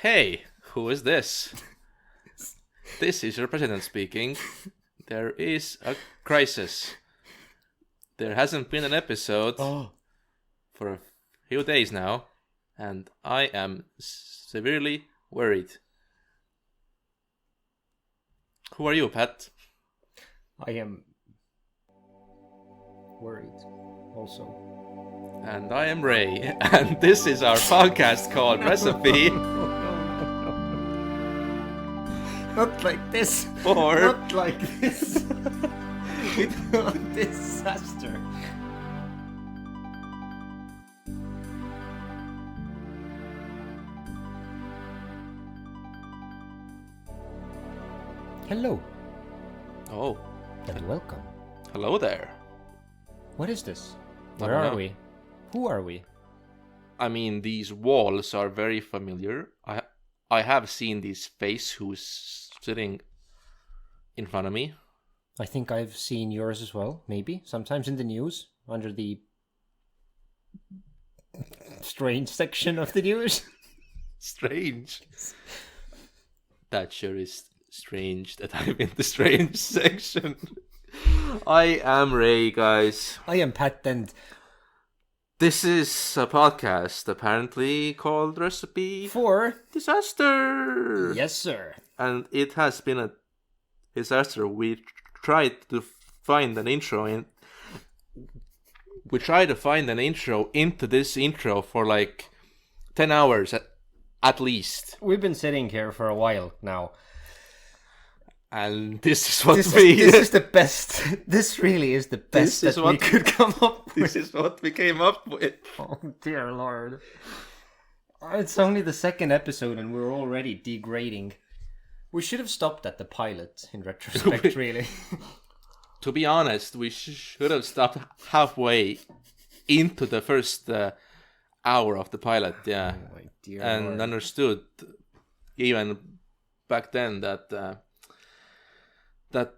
Hey, who is this? This is your president speaking. There is a crisis. There hasn't been an episode for a few days now, and I am severely worried. Who are you, Pat? I am worried also. And I am Ray, and this is our podcast called Recipe. Not like this. Or Not like this. Disaster. Hello Oh, and welcome. hello there. What is this? I Where don't are know. we? Who are we? I mean, these walls are very familiar. I have seen this face who's sitting in front of me. I think I've seen yours as well, maybe. Sometimes in the news, under the strange section of the news. Strange. That sure is strange that I'm in the strange section. I am Ray, guys. I am Pat, and This is a podcast apparently called Recipe for... Disaster. Yes, sir. And it has been a disaster. We tried to find an intro in. We tried to find an intro into this intro for like 10 hours at least. We've been sitting here for a while now. And this is what This we... is the best. This really is the best This is that what we could come up with. This is what we came up with. Oh, dear Lord. It's only the second episode and we're already degrading. We should have stopped at the pilot, in retrospect, really. To be honest, we should have stopped halfway into the first hour of the pilot, yeah. Oh, my dear And Lord. understood even back then that that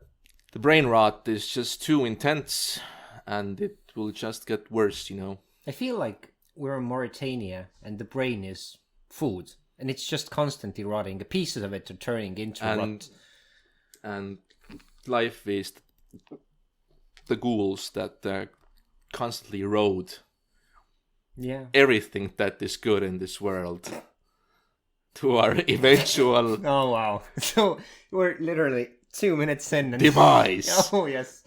the brain rot is just too intense and it will just get worse, you know. I feel like we're in Mauritania and the brain is food. And it's just constantly rotting. The pieces of it are turning into rot. And life is the ghouls that constantly erode Yeah. everything that is good in this world to our eventual Oh, wow. So we're literally 2 minutes in. And... demise. Oh, yes.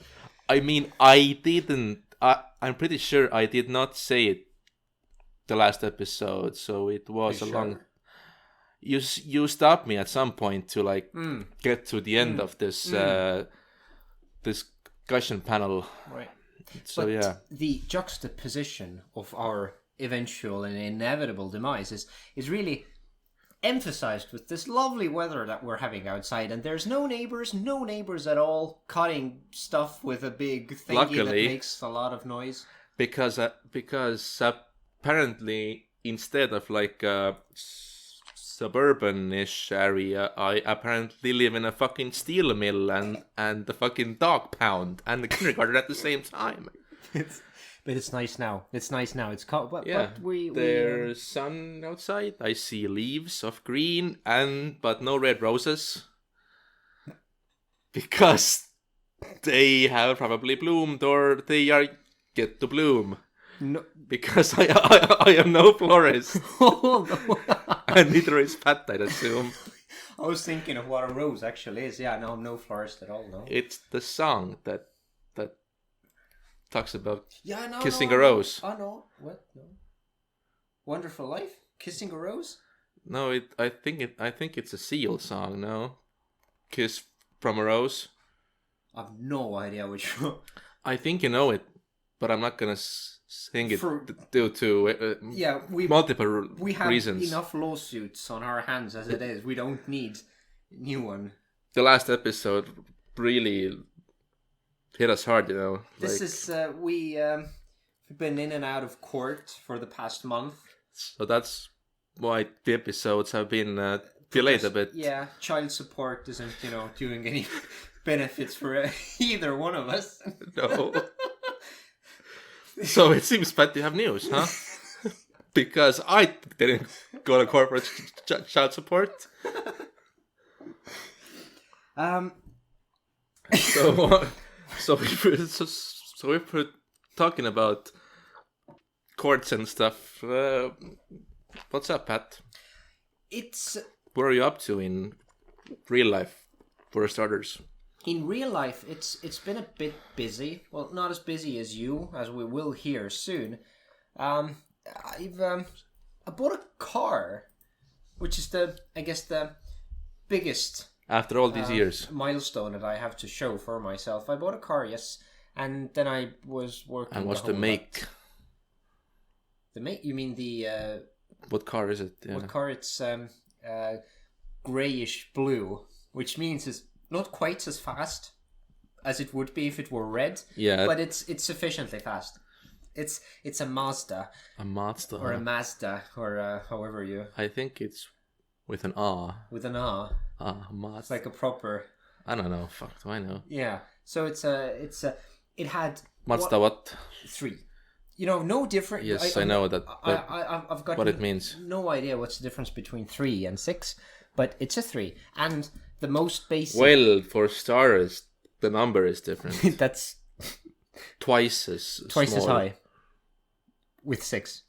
I mean, I'm pretty sure I did not say it the last episode, so it was You a sure? long... You stopped me at some point to like get to the end of this discussion panel. Right. So But yeah, the juxtaposition of our eventual and inevitable demise is really emphasized with this lovely weather that we're having outside, and there's no neighbors at all cutting stuff with a big thingy that Luckily. makes a lot of noise. because apparently instead of like a suburban-ish area, I apparently live in a fucking steel mill and the fucking dog pound and the kindergarten at the same time. But it's nice now. It's nice now. It's cold, but Yeah, we there's sun outside. I see leaves of green but no red roses because they have probably bloomed or they are yet to bloom. no. Because I am no florist, Oh, and neither is Pat, I'd assume. I was thinking of what a rose actually is. Yeah, no, I'm no florist at all. No. It's the song that talks about Yeah, no. kissing no, a rose. Oh no, what? No. Wonderful Life, kissing a rose. No, I think it's a Seal song. No, Kiss from a Rose. I've no idea which one. I think you know it, but I'm not gonna sing it For- due to Yeah, multiple we have reasons. enough lawsuits on our hands as it is. We don't need a new one. The last episode really hit us hard, you know. This like, is we've been in and out of court for the past month. so that's why the episodes have been delayed a bit. Yeah, child support isn't doing any benefits for either one of us. No. So it seems, Pat, you have news, huh? because I didn't go to corporate child support. So if we're talking about courts and stuff, what's up, Pat? What are you up to in real life, for starters? In real life, it's been a bit busy. Well, not as busy as you, as we will hear soon. I bought a car, which is the biggest after all these years milestone that I have to show for myself. I bought a car, yes, and then I was working. And what's the make? The make? You mean the? What car is it? Yeah. What car? It's grayish blue, which means it's not quite as fast as it would be if it were red. Yeah, but it's sufficiently fast. It's a Mazda. A Mazda. Or a Mazda, or however you. I think it's with an R. With an R. Mazda. It's like a proper. I don't know. Fuck, do I know? Yeah. So it had. Mazda what? 3. You know, no different. Yes, I know that. I've got what it means. No idea what's the difference between 3 and 6, but it's a 3, and the most basic. Well, for starters, the number is different. That's twice as high. With 6.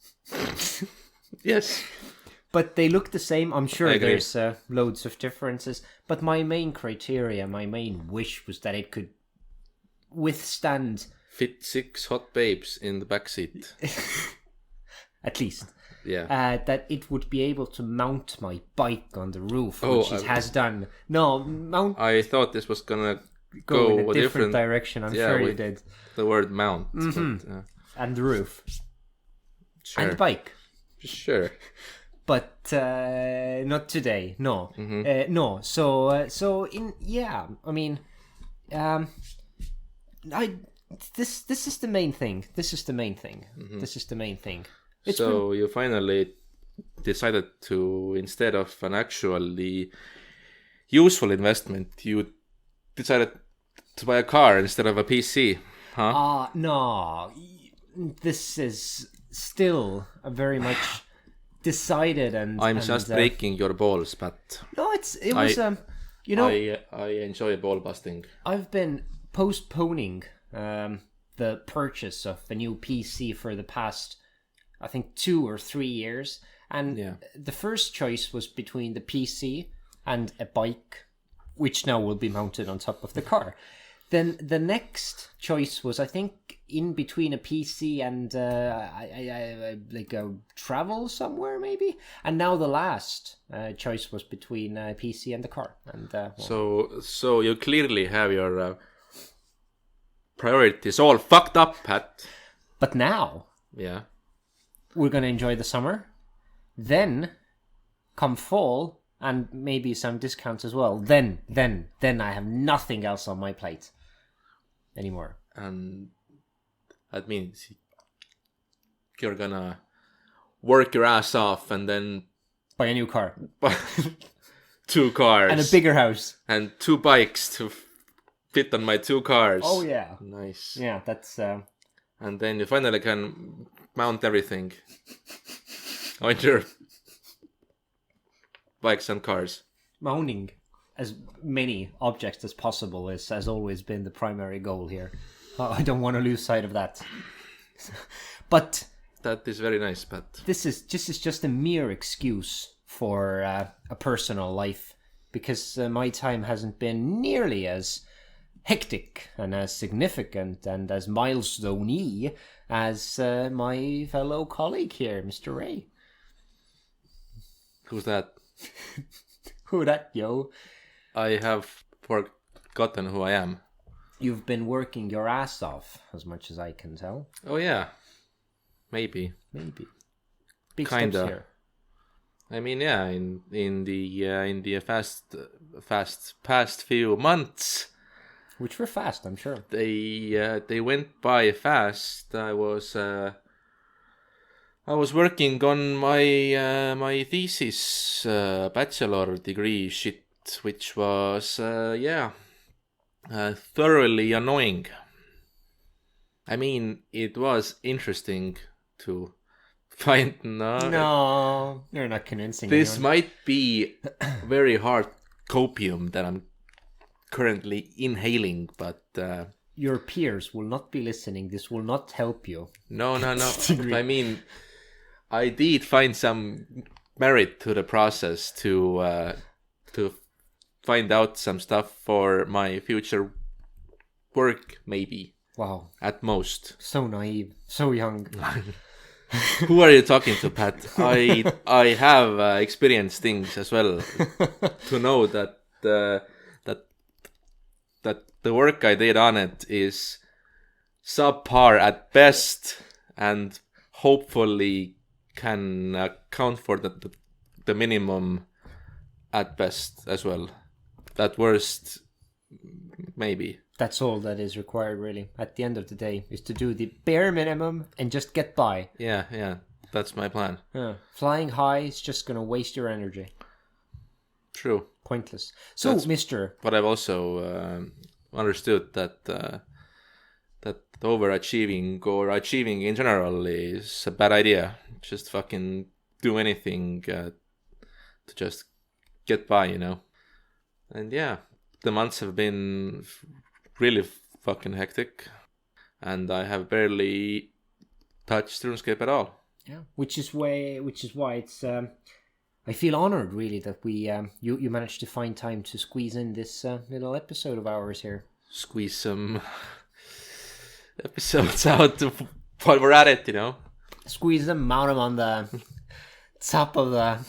Yes. But they look the same. I'm sure there's loads of differences. But my main criteria, my main wish was that it could withstand... Fit 6 hot babes in the backseat. At least. Yeah. That it would be able to mount my bike on the roof, which it has done. No, mount... I thought this was gonna go in a different direction. I'm sure you did. The word mount. Mm-hmm. But, and the roof. Sure. And the bike. Sure. But not today. No. Mm-hmm. No. So I mean, this is the main thing. Mm-hmm. This is the main thing. You finally decided to, instead of an actually useful investment, you decided to buy a car instead of a PC, huh? No. This is still a very much decided and... I'm just breaking your balls, Pat. No, it was you know... I enjoy ball busting. I've been postponing the purchase of a new PC for the past, I think, 2 or 3 years. And the first choice was between the PC and a bike, which now will be mounted on top of the car. Then the next choice was, I think, in between a PC and I like a travel somewhere maybe. And now the last choice was between a PC and the car. And so you clearly have your priorities all fucked up, Pat. But now, we're gonna enjoy the summer. Then, come fall and maybe some discounts as well. Then I have nothing else on my plate anymore. And that means you're gonna work your ass off and then buy a new car, 2 cars, and a bigger house, and 2 bikes to fit on my 2 cars. Oh yeah, nice. Yeah, that's. And then you finally can mount everything on your bikes and cars. Mounting as many objects as possible has always been the primary goal here. I don't want to lose sight of that. But that is very nice, Pat. This is just a mere excuse for a personal life, because my time hasn't been nearly as hectic and as significant and as milestone-y as my fellow colleague here, Mr. Ray. Who's that? Who that, yo? I have forgotten who I am. You've been working your ass off, as much as I can tell. Oh yeah, maybe. Big steps here. I mean, yeah, in the fast past few months, which were fast, I'm sure. They went by fast. I was working on my thesis, bachelor degree shit, which was thoroughly annoying. I mean, it was interesting to Find no. No, you're not convincing This anyone. might be very hard copium that I'm currently inhaling, but Your peers will not be listening. This will not help you. no. I mean, I did find some merit to the process to find out some stuff for my future work, maybe. Wow, At most. so naive, so young. Who are you talking to, Pat? I have experienced things as well to know that that the work I did on it is subpar at best, and hopefully can account for the minimum at best as well. At worst, maybe. That's all that is required, really. At the end of the day, is to do the bare minimum and just get by. Yeah. That's my plan. Yeah. Flying high is just going to waste your energy. True. Pointless. So, That's- Mister, But I've also understood that that overachieving or achieving in general is a bad idea. Just fucking do anything to just get by, you know. And yeah, the months have been really fucking hectic, and I have barely touched RuneScape at all. yeah, which is why it's. I feel honored, really, that we you managed to find time to squeeze in this little episode of ours here. Squeeze some episodes out while we're at it, you know. Squeeze them, mount them on the top of the.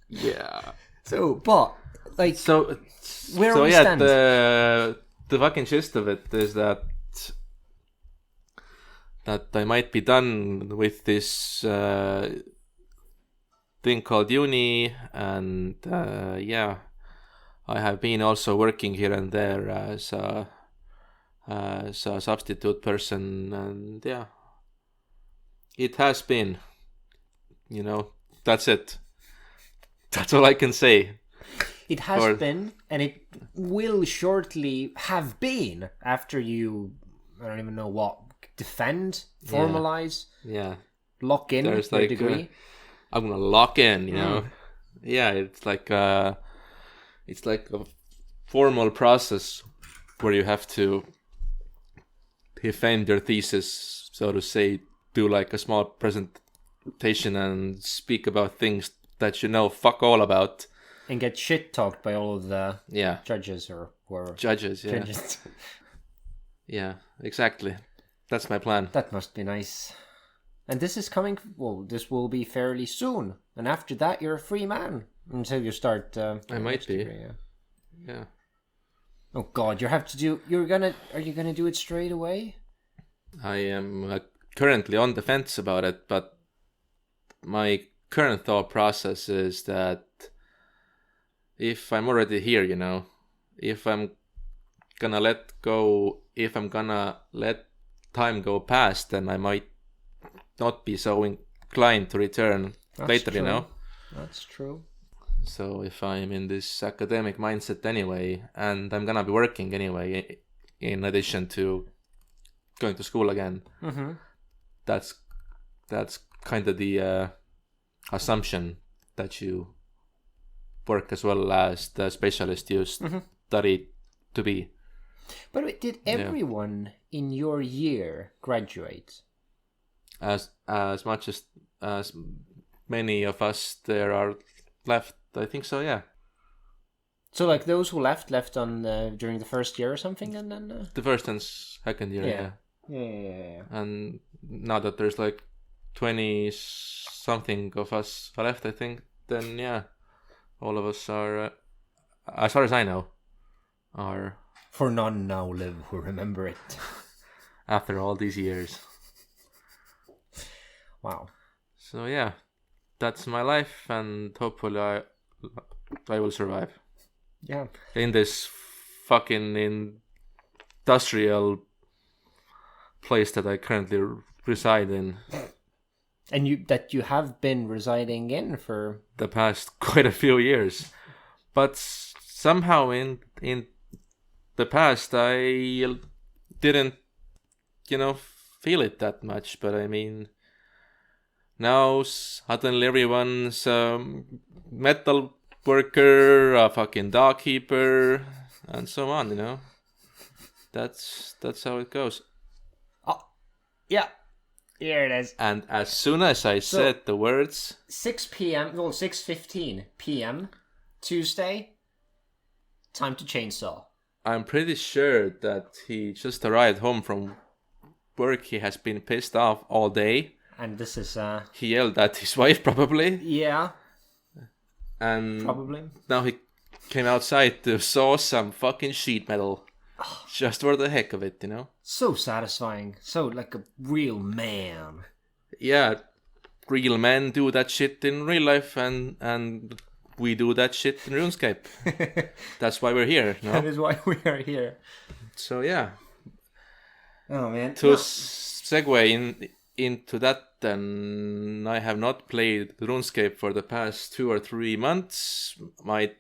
Yeah. So, but like, So where so we yeah, stand. the fucking gist of it is that I might be done with this thing called uni, and yeah, I have been also working here and there as a substitute person, and yeah, it has been, you know, that's it. That's all I can say. It has Or- been, and it will shortly have been after you, I don't even know what, defend, formalize, Yeah, lock in There's your like, degree. I'm gonna lock in, you know. Yeah, it's like a formal process where you have to defend your thesis, so to say, do like a small presentation and speak about things that you know fuck all about. And get shit talked by all of the Yeah, judges or whoever. judges. Yeah, Judges. yeah, exactly. That's my plan. That must be nice. And this is coming, well, this will be fairly soon. And after that, you're a free man until you start. I might be. degree, yeah. Yeah. Oh God, are you gonna do it straight away? I am currently on the fence about it, but my current thought process is that if I'm already here, you know, if I'm gonna let time go past, then I might not be so inclined to return later, you true. know. That's true. So if I'm in this academic mindset anyway, and I'm gonna be working anyway, in addition to going to school again, Mm-hmm. that's kind of the assumption that you work as well as the specialist you study to be. But wait, did everyone in your year graduate? As much as many of us there are left, I think so. Yeah, So like those who left on during the first year or something, and then the first and second year. Yeah. Yeah. yeah. And now that there's like 20 something of us left, I think, then yeah, all of us are, as far as I know, are For none now live who remember it. after all these years. Wow. So yeah, that's my life, and hopefully I will survive Yeah. in this fucking industrial place that I currently reside in. And you have been residing in for The past quite a few years, but somehow in the past I didn't, you know, feel it that much, but I mean, now suddenly everyone's metal worker, a fucking dog keeper, and so on. You know, that's how it goes. Oh, yeah. Here it is. And as soon as I said the words, 6 p.m. Well, 6:15 p.m. Tuesday. Time to chainsaw. I'm pretty sure that he just arrived home from work. He has been pissed off all day. And this is He yelled at his wife probably. Yeah. And probably. Now he came outside to saw some fucking sheet metal. Just for the heck of it, you know? So satisfying. So like a real man. Yeah, real men do that shit in real life, and we do that shit in RuneScape. That's why we're here, no? That is why we are here. So yeah. Oh man. To segue into that, then I have not played RuneScape for the past 2 or 3 months. My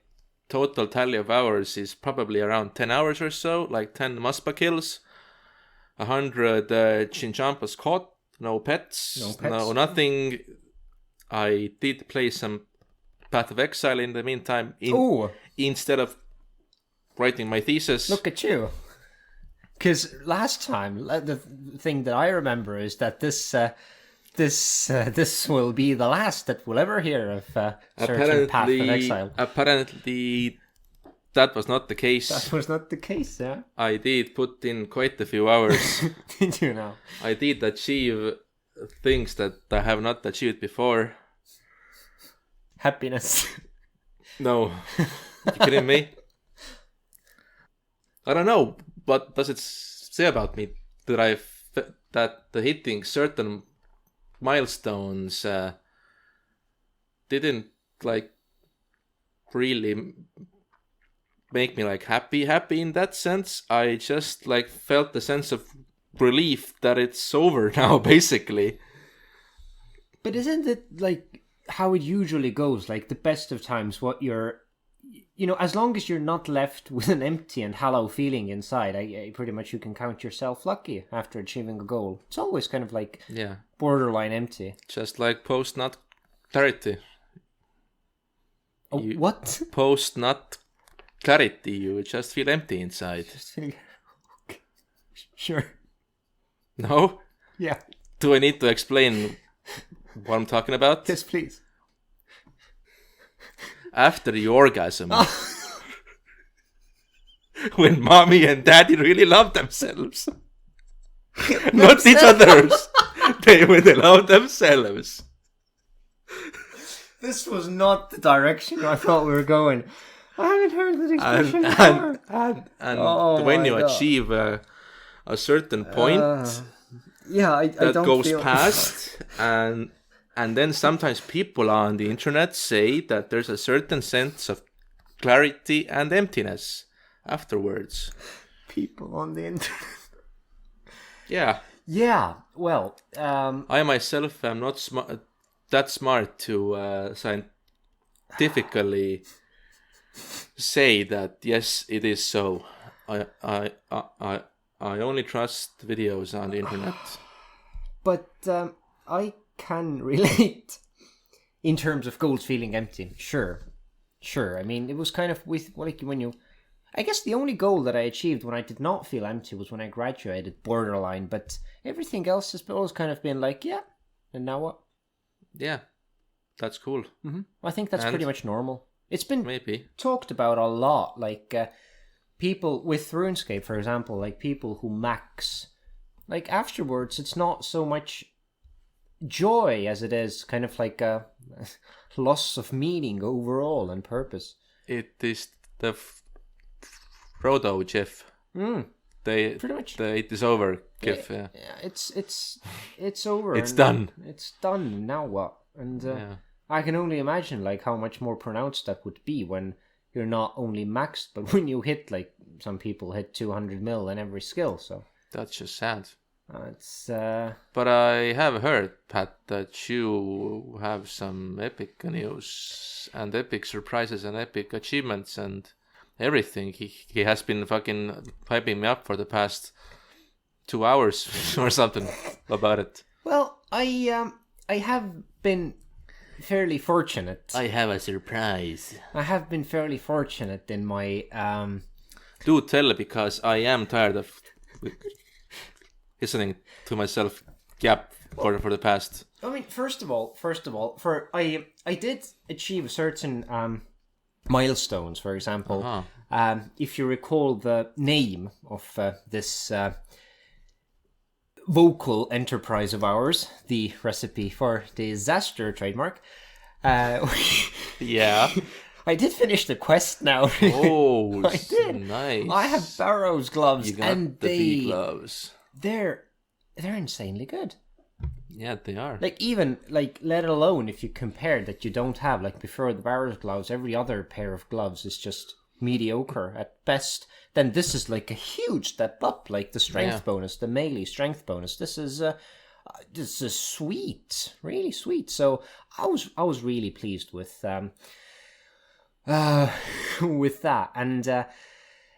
total tally of hours is probably around 10 hours or so, like 10 Muspa kills, 100 Chinchampas caught, no pets, no nothing. I did play some Path of Exile in the meantime, instead of writing my thesis. Look at you. Because last time, the thing that I remember is that this will be the last that we'll ever hear of searching Path of Exile. Apparently, that was not the case. That was not the case, yeah? I did put in quite a few hours. Did you know? I did achieve things that I have not achieved before. Happiness. No. You kidding me? I don't know. What does it say about me that the hitting certain milestones didn't like really make me like happy in that sense? I just like felt the sense of relief that it's over now, basically. But isn't it like how it usually goes? Like the best of times, what you're, you know, as long as you're not left with an empty and hollow feeling inside, I pretty much you can count yourself lucky after achieving a goal. It's always kind of like borderline empty. Just like post-nut clarity. Oh, what? Post-nut clarity, you just feel empty inside. Just feeling... Okay. Sure. No? Yeah. Do I need to explain what I'm talking about? Yes, please. After the orgasm, when mommy and daddy really love themselves, not each other's, when they love themselves. This was not the direction I thought we were going. I haven't heard that expression before. And when you achieve a certain point, I that don't goes feel... past, and then sometimes people on the internet say that there's a certain sense of clarity and emptiness afterwards. People on the internet. Yeah. Yeah, well... I myself am not that smart to scientifically say that, yes, it is so. I only trust videos on the internet. But I can relate in terms of goals feeling empty. Sure. I mean, it was kind of with like when you... I guess the only goal that I achieved when I did not feel empty was when I graduated, borderline. But everything else has always kind of been like, yeah, and now what? Yeah, that's cool. Mm-hmm. I think that's pretty much normal. It's been maybe talked about a lot, like people with RuneScape, for example, like people who max, like afterwards, it's not so much joy as it is kind of like a loss of meaning overall and purpose. It is the Frodo Jeff. Pretty much. It is over, Jeff. Yeah, it's over. It's done. It's done. Now what? And I can only imagine like how much more pronounced that would be when you're not only maxed, but when you hit, like some people hit 200 mil in every skill. So that's just sad. It's But I have heard, Pat, that you have some epic news and epic surprises and epic achievements and everything. He has been fucking hyping me up for the past 2 hours or something about it. Well, I have been fairly fortunate. I have a surprise. I have been fairly fortunate in my Do tell, because I am tired of listening to myself gap for the past. I mean, first of all, I did achieve certain milestones. For example, if you recall the name of this vocal enterprise of ours, the recipe for disaster trademark. Yeah. I did finish the quest now. Oh, I did. Nice. I have Barrow's gloves, You got and the bee gloves. they're insanely good. Yeah, they are. Like, even, like, let alone if you compare that you don't have, like, before the Barrow's gloves, every other pair of gloves is just mediocre at best. Then this is like a huge step up, like the strength bonus, the melee strength bonus. This is sweet, really sweet. So I was really pleased with with that, and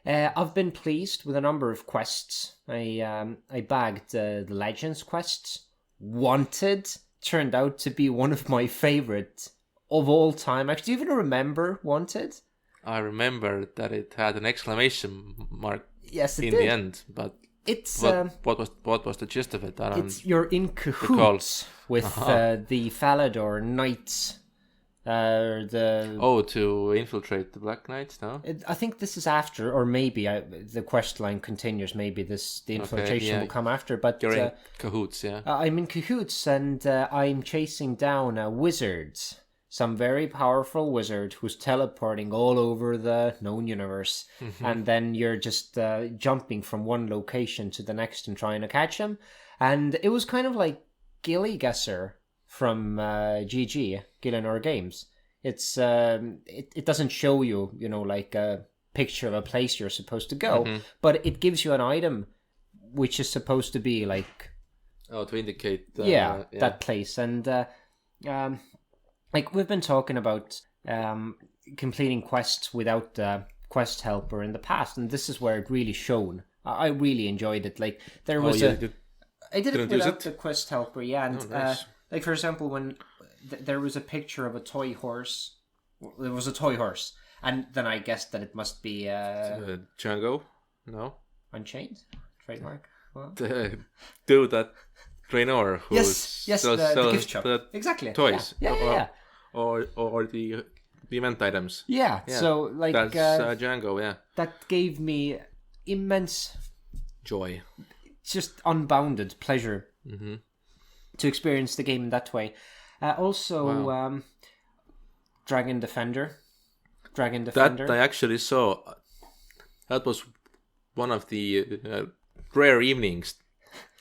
I've been pleased with a number of quests. I bagged the Legends quests. Wanted turned out to be one of my favorite of all time. Actually, do you even remember Wanted? I remember that it had an exclamation mark. Yes, it in did. the end, but it's what was the gist of it? You're in cahoots with the Falador Knights. To infiltrate the Black Knights. No, I think this is after, or maybe the quest line continues. Maybe the infiltration will come after. But you're in cahoots, yeah. I'm in cahoots, and I'm chasing down a wizard. Some very powerful wizard who's teleporting all over the known universe. Mm-hmm. And then you're just jumping from one location to the next and trying to catch him. And it was kind of like Gilly Guesser from GG, Gillinor Games. It's it doesn't show you, like a picture of a place you're supposed to go, but it gives you an item which is supposed to be like... to indicate... that place. And... like, we've been talking about completing quests without the quest helper in the past, and this is where it really shone. I really enjoyed it. Like, there was I did it without the quest helper, yeah. And nice. Like, for example, when there was a picture of a toy horse. There was a toy horse, and then I guessed that it must be Django. No, Unchained trademark. Well. The dude that Draenor who yes, the gift shop, exactly. Toys, yeah. Or the event items. Yeah. So like that's Django. Yeah, that gave me immense joy, just unbounded pleasure to experience the game in that way. Also, Dragon Defender. That I actually saw. That was one of the rare evenings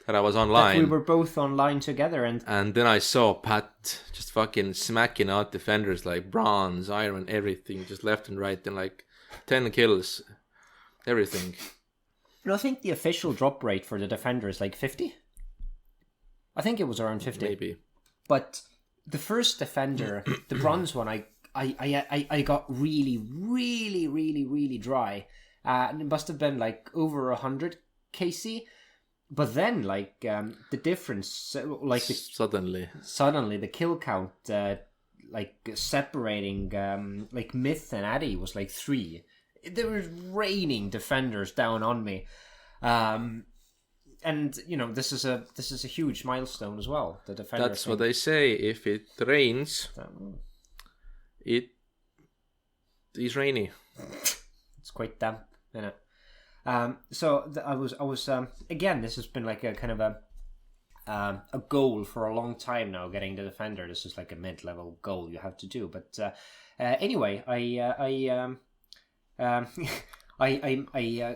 that I was online. That we were both online together, and then I saw Pat just fucking smacking out defenders like bronze, iron, everything, just left and right, and like 10 kills, everything. I think the official drop rate for the defender is like 50. I think it was around 50. Maybe. But the first defender, the bronze one, I got really, really, really, really dry. And it must have been like over 100 KC. But then, like, the difference, like... Suddenly the kill count, like, separating, like, Myth and Addy was, like, 3. There was raining defenders down on me. And, this is a huge milestone as well, the defender That's thing. what they say. If it rains, it is rainy. It's quite damp, isn't it? So I was again, this has been like a kind of a goal for a long time now, getting the defender. This is like a mid-level goal you have to do. But anyway, I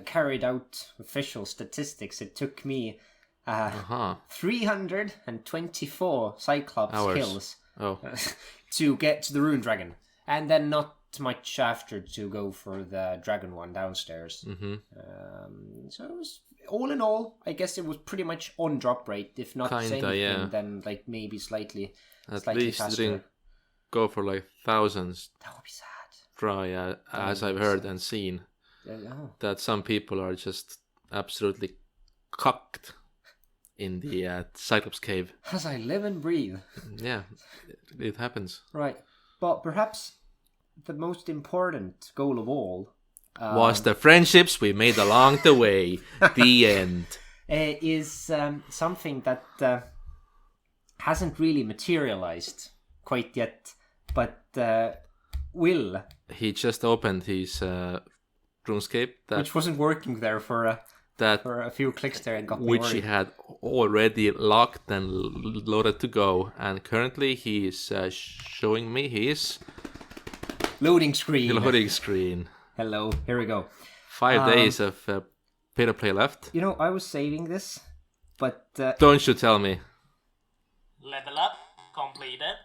carried out official statistics. It took me 324 Cyclops kills to get to the Rune Dragon, and then not much after to go for the Dragon one downstairs. So it was, all in all, I guess it was pretty much on drop rate, if not anything, then like maybe slightly least faster. Didn't go for like thousands. That would be sad. Try, as I've heard and seen, that some people are just absolutely cocked in the Cyclops cave. As I live and breathe. Yeah, it happens. Right. But perhaps the most important goal of all was the friendships we made along the way. The end. Is something that hasn't really materialized quite yet, but will. He just opened his RuneScape, which wasn't working there for a few clicks there and got me which worried. he had already locked and loaded to go, and currently he is showing me his loading screen. Hello, here we go. 5 days of pay to play left. You know, I was saving this, but don't you tell me. Level up completed.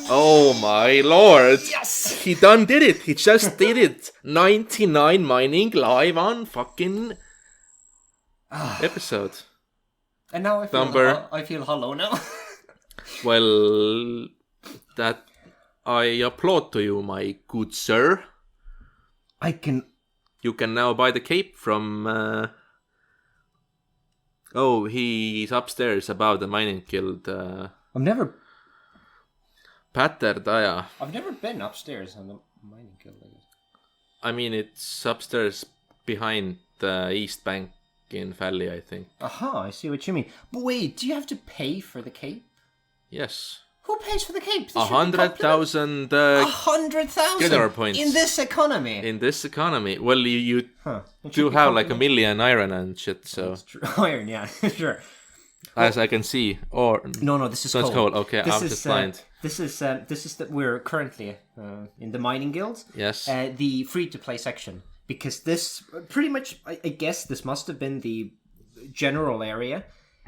Oh my lord! Yes! He done did it! He just did it! 99 mining live on fucking episode. And now I feel hollow now. Well, that I applaud to you, my good sir. You can now buy the cape from... Oh, he's upstairs above the mining guild. I've never Paterdaja. been upstairs on the mining guild. I mean, it's upstairs behind the East Bank in Valley, I think. Aha, I see what you mean. But wait, do you have to pay for the cape? Yes. Who pays for the cape? 100,000 100,000 Guild points in this economy. In this economy. Well, you do have like 1 million iron and shit, so... That's true. Iron, yeah, sure. As I can see, or... No, this is so coal. It's coal. Okay, this I'm is, just blind. This is that we're currently in the mining guild. Yes. The free-to-play section. Because this, pretty much, I guess this must have been the general area...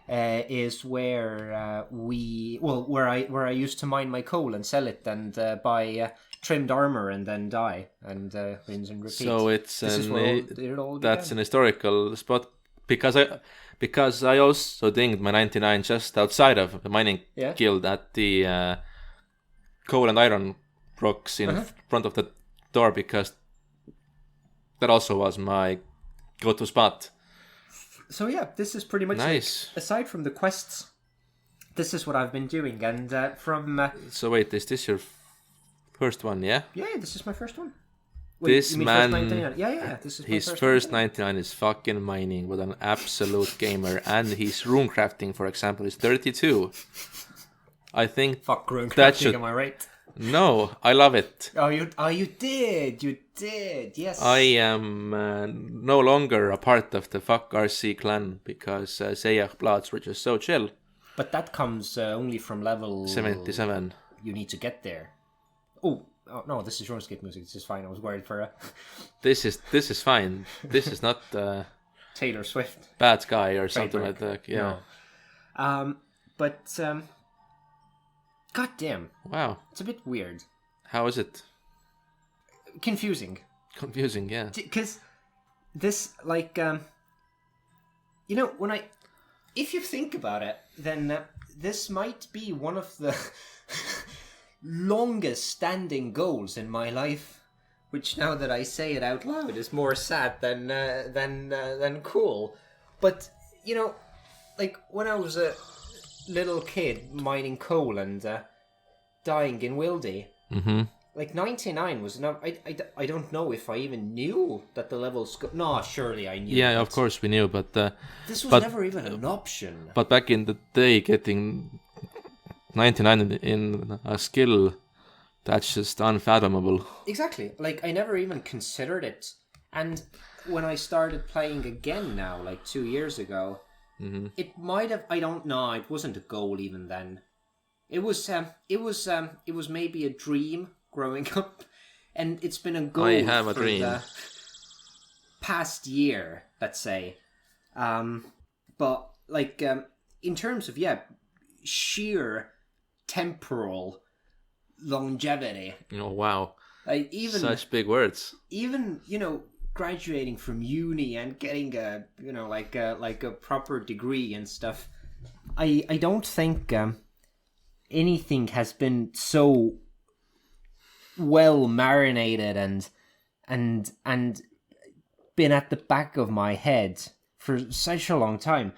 is where where I used to mine my coal and sell it and buy trimmed armor and then die and rinse and repeat. So it's that's an historical spot because I also dinged my 99 just outside of the mining guild at the coal and iron rocks in front of the door because that also was my go-to spot. So yeah, this is pretty much nice. Like, aside from the quests, this is what I've been doing, and from. So wait, is this your first one? Yeah. Yeah, this is my first one. Wait, this man. This is his first 99 is fucking mining with an absolute gamer, and his runecrafting, for example, is 32. I think. Fuck runecrafting, that should... am I right? No, I love it. You did, yes. I am no longer a part of the fuck RC clan because Seyach Bloods were just so chill. But that comes only from level 77. You need to get there. Oh no, this is RuneScape music. This is fine. I was worried for This is fine. This is not Taylor Swift. Bad Sky or something like that. Yeah. No. But God damn. Wow. It's a bit weird. How is it? Confusing, yeah. Because this, like, if you think about it, then this might be one of the longest standing goals in my life, which now that I say it out loud is more sad than cool. But, like, when I was a little kid mining coal and dying in Wildy, like 99 was not. I don't know if I even knew that the levels. No, surely I knew. Yeah, of course we knew, but this was never even an option. But back in the day, getting 99 in a skill, that's just unfathomable. Exactly. Like I never even considered it, and when I started playing again now, like 2 years ago. It might have. I don't know. It wasn't a goal even then. It was maybe a dream growing up, and it's been a goal. I have a for dream. The past year, let's say. But like in terms of sheer temporal longevity. Oh wow! Like even such big words. Even graduating from uni and getting a like a proper degree and stuff, I don't think anything has been so well marinated and been at the back of my head for such a long time.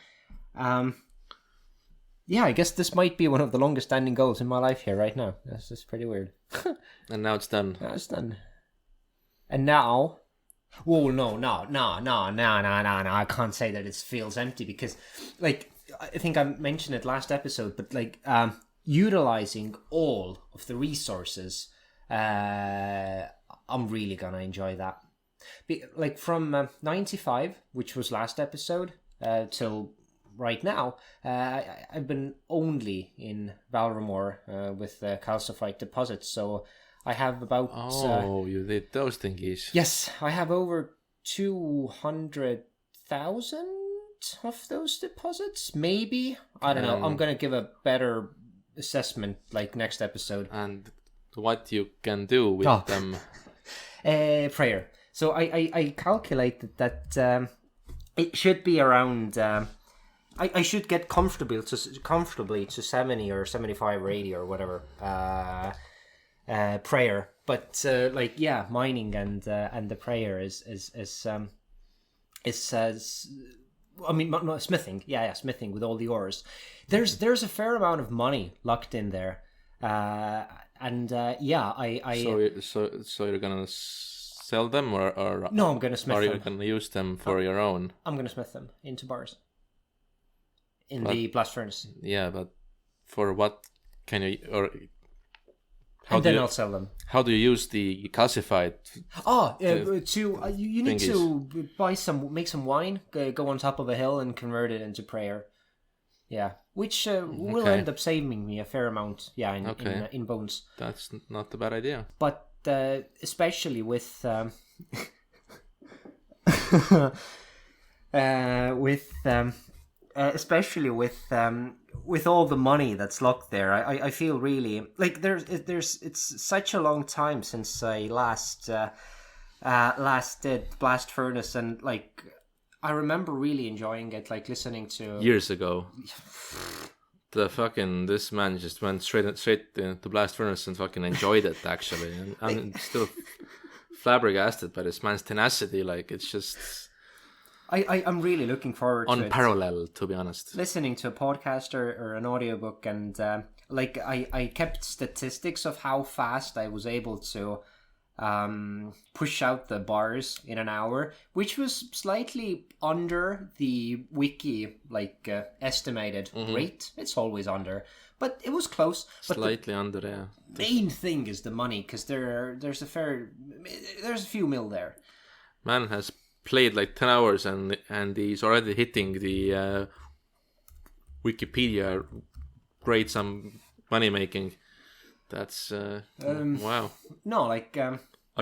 Yeah, I guess this might be one of the longest standing goals in my life here right now. That's just pretty weird. And now it's done. Now it's done. And now, whoa, no, I can't say that it feels empty because, like, I think I mentioned it last episode, but like, utilizing all of the resources, I'm really gonna enjoy that. Like from 95, which was last episode, till right now, I've been only in Valramore with calcified deposits, so I have about... you did those thingies. Yes, I have over 200,000 of those deposits, maybe. I don't know. I'm going to give a better assessment like next episode. And what you can do with them? Prayer. So I calculated that it should be around... I should get comfortably to 70 or 75 or 80 or whatever prayer, but mining and the prayer is I mean not smithing, smithing with all the ores. There's a fair amount of money locked in there, I so you're gonna sell them or no, I'm gonna smith them. Or you're gonna use them for your own? I'm gonna smith them into bars. In the blast furnace. Yeah, but for what can you... or and then I'll sell them. How do you use the calcified? You need to make some wine, go on top of a hill and convert it into prayer. Yeah, which will end up saving me a fair amount. Yeah, in bones. That's not a bad idea. But especially with with all the money that's locked there, I feel really like it's such a long time since I last did Blast Furnace, and like I remember really enjoying it, like listening to years ago. This man just went straight to Blast Furnace and fucking enjoyed it actually, and I'm still flabbergasted by this man's tenacity. Like it's just. I'm really looking forward to it. Unparalleled, to be honest. Listening to a podcast or an audiobook, and I kept statistics of how fast I was able to push out the bars in an hour, which was slightly under the wiki estimated rate. It's always under, but it was close. Slightly under, yeah. Main thing is the money, because there's a few mil there. Man has played like 10 hours and he's already hitting the Wikipedia grades on money making. That's wow. No, a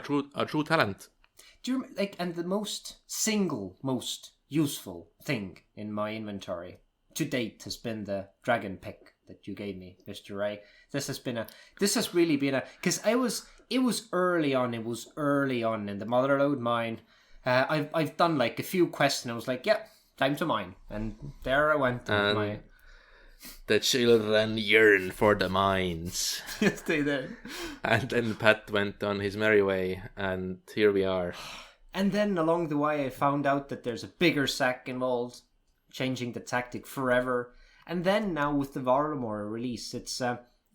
true talent. Do you and the most useful thing in my inventory to date has been the dragon pick that you gave me, Mr. Ray. This has really been because it was early on in the Motherlode mine. I've done like a few quests and I was like, yeah, time to mine. And there I went. The children yearn for the mines. Yes, they did. And then Pat went on his merry way, and here we are. And then along the way I found out that there's a bigger sack involved, changing the tactic forever. And then now with the Varlamore release, it's...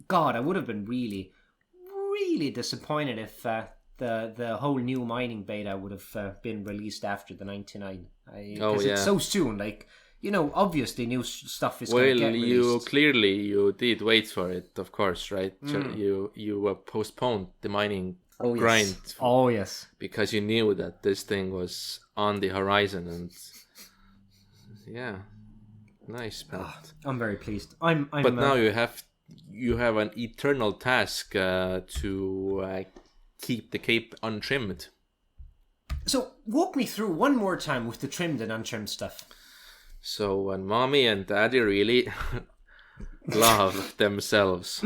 God, I would have been really, really disappointed if... The whole new mining beta would have been released after the 99. Because it's so soon. Like, obviously new stuff is going to get released. You did wait for it, of course, right? You postponed the mining grind. Oh, yes. Because you knew that this thing was on the horizon, and yeah, nice, Pat. I'm very pleased. But now you have an eternal task to keep the cape untrimmed. So walk me through one more time with the trimmed and untrimmed stuff. So when mommy and daddy really love themselves,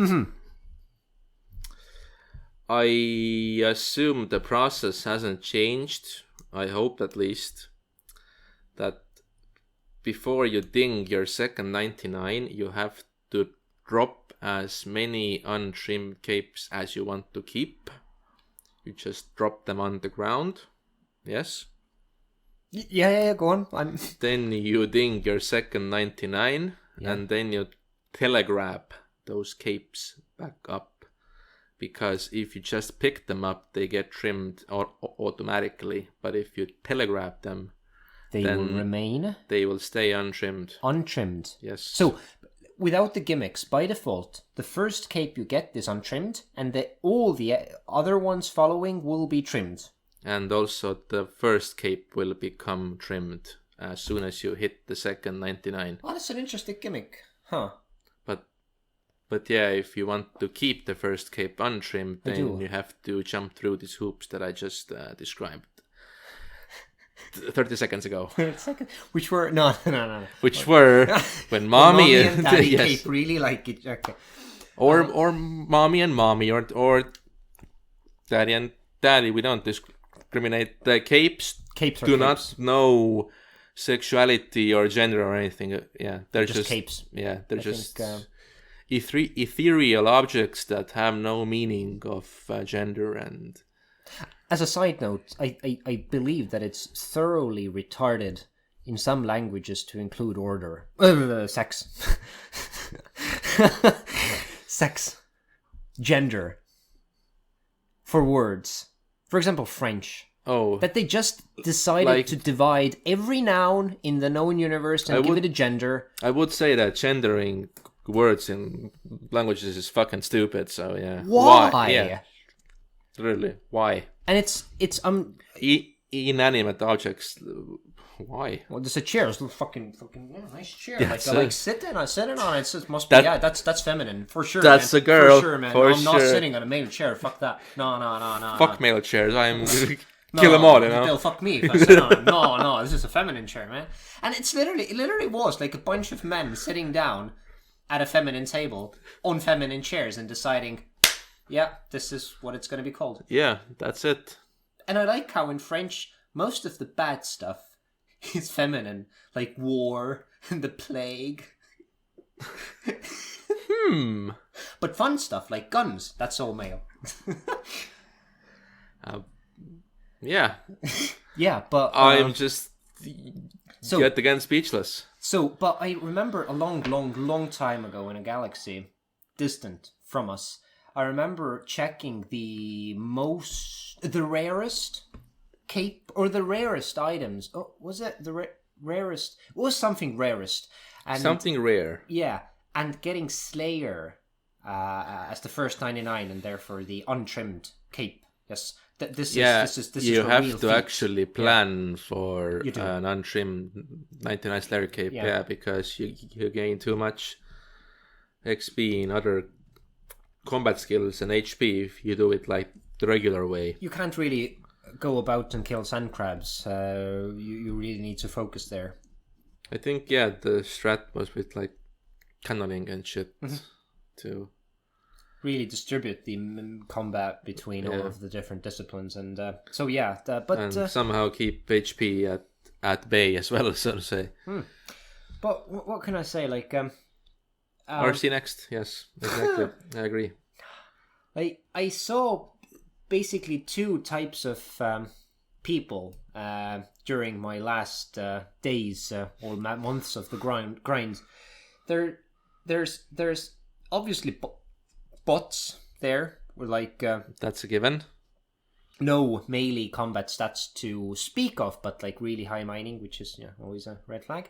I assume the process hasn't changed. I hope at least that before you ding your second 99, you have to drop as many untrimmed capes as you want to keep. You just drop them on the ground. Yes? Yeah, go on. Then you ding your second 99, and then you telegraph those capes back up. Because if you just pick them up, they get trimmed automatically. But if you telegraph them, They will remain they will stay untrimmed. untrimmed. Yes. So, without the gimmicks, by default, the first cape you get is untrimmed, and all the other ones following will be trimmed. And also the first cape will become trimmed as soon as you hit the second 99. Oh, that's an interesting gimmick. Huh. But yeah, if you want to keep the first cape untrimmed, then you have to jump through these hoops that I just described 30 seconds ago. Which were... No. Which were when mommy and daddy yes. cape really like it. Okay. Or mommy and mommy, or daddy and daddy. We don't discriminate. The capes do not know sexuality or gender or anything. Yeah, they're just capes. Yeah, they're just ethereal objects that have no meaning of gender. And as a side note, I believe that it's thoroughly retarded in some languages to include order. Sex. Sex. Gender. For words. For example, French. Oh. That they just decided to divide every noun in the known universe and give it a gender. I would say that gendering words in languages is fucking stupid, so yeah. Why? Yeah. Really, why? And it's inanimate objects. Why? Well, there's a chair. It's a fucking nice chair. Yeah, like sitting on it. It must be. That's feminine for sure. That's man. a girl. For sure, man. For I'm not sitting on a male chair. Fuck that. No. Fuck male chairs. I'm kill them all. You know. They'll fuck me if I sit on it. No. This is a feminine chair, man. And it literally was like a bunch of men sitting down at a feminine table on feminine chairs and deciding, yeah, this is what it's going to be called. Yeah, that's it. And I like how in French most of the bad stuff is feminine, like war and the plague. But fun stuff like guns, that's all male. Yeah. Yeah, but I'm just yet again speechless. So, but I remember a long time ago in a galaxy distant from us, I remember checking the rarest cape or the rarest items. Oh, was it the rarest? It was something rarest. And, something rare. Yeah, and getting Slayer as the first 99 and therefore the untrimmed cape. Yes. This is you a have real to feat. actually plan for an untrimmed 99 Slayer cape, because you gain too much XP in other combat skills and HP if you do it like the regular way. You can't really go about and kill sand crabs. You really need to focus there. I think the strat was with like tunneling and shit to really distribute the combat between all of the different disciplines, and but somehow keep HP at bay as well, so to say. But what can I say? Like RC next, yes, exactly. I agree. I saw basically two types of people during my last days or months of the grind. There's obviously bots there were like that's a given. No melee combat stats to speak of, but like really high mining, which is always a red flag,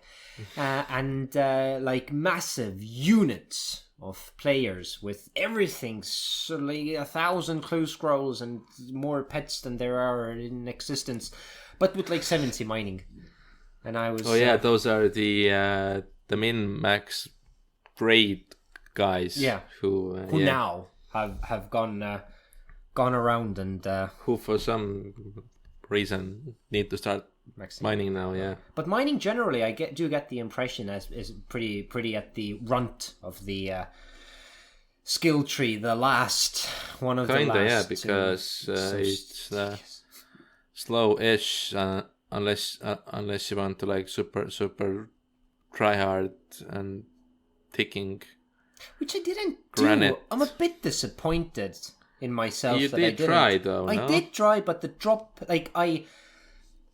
and like massive units of players with everything, so like 1,000 clue scrolls and more pets than there are in existence, but with like 70 mining. And I was those are the min max raid guys, who now have gone around and who for some reason need to start mining now. But mining generally, I do get the impression is pretty at the runt of the skill tree, the last one of the last. Because it's slow-ish unless you want to like super try hard and ticking. Which I didn't granite. do. I'm a bit disappointed in myself. You that did I didn't. try though. I did try, but the drop,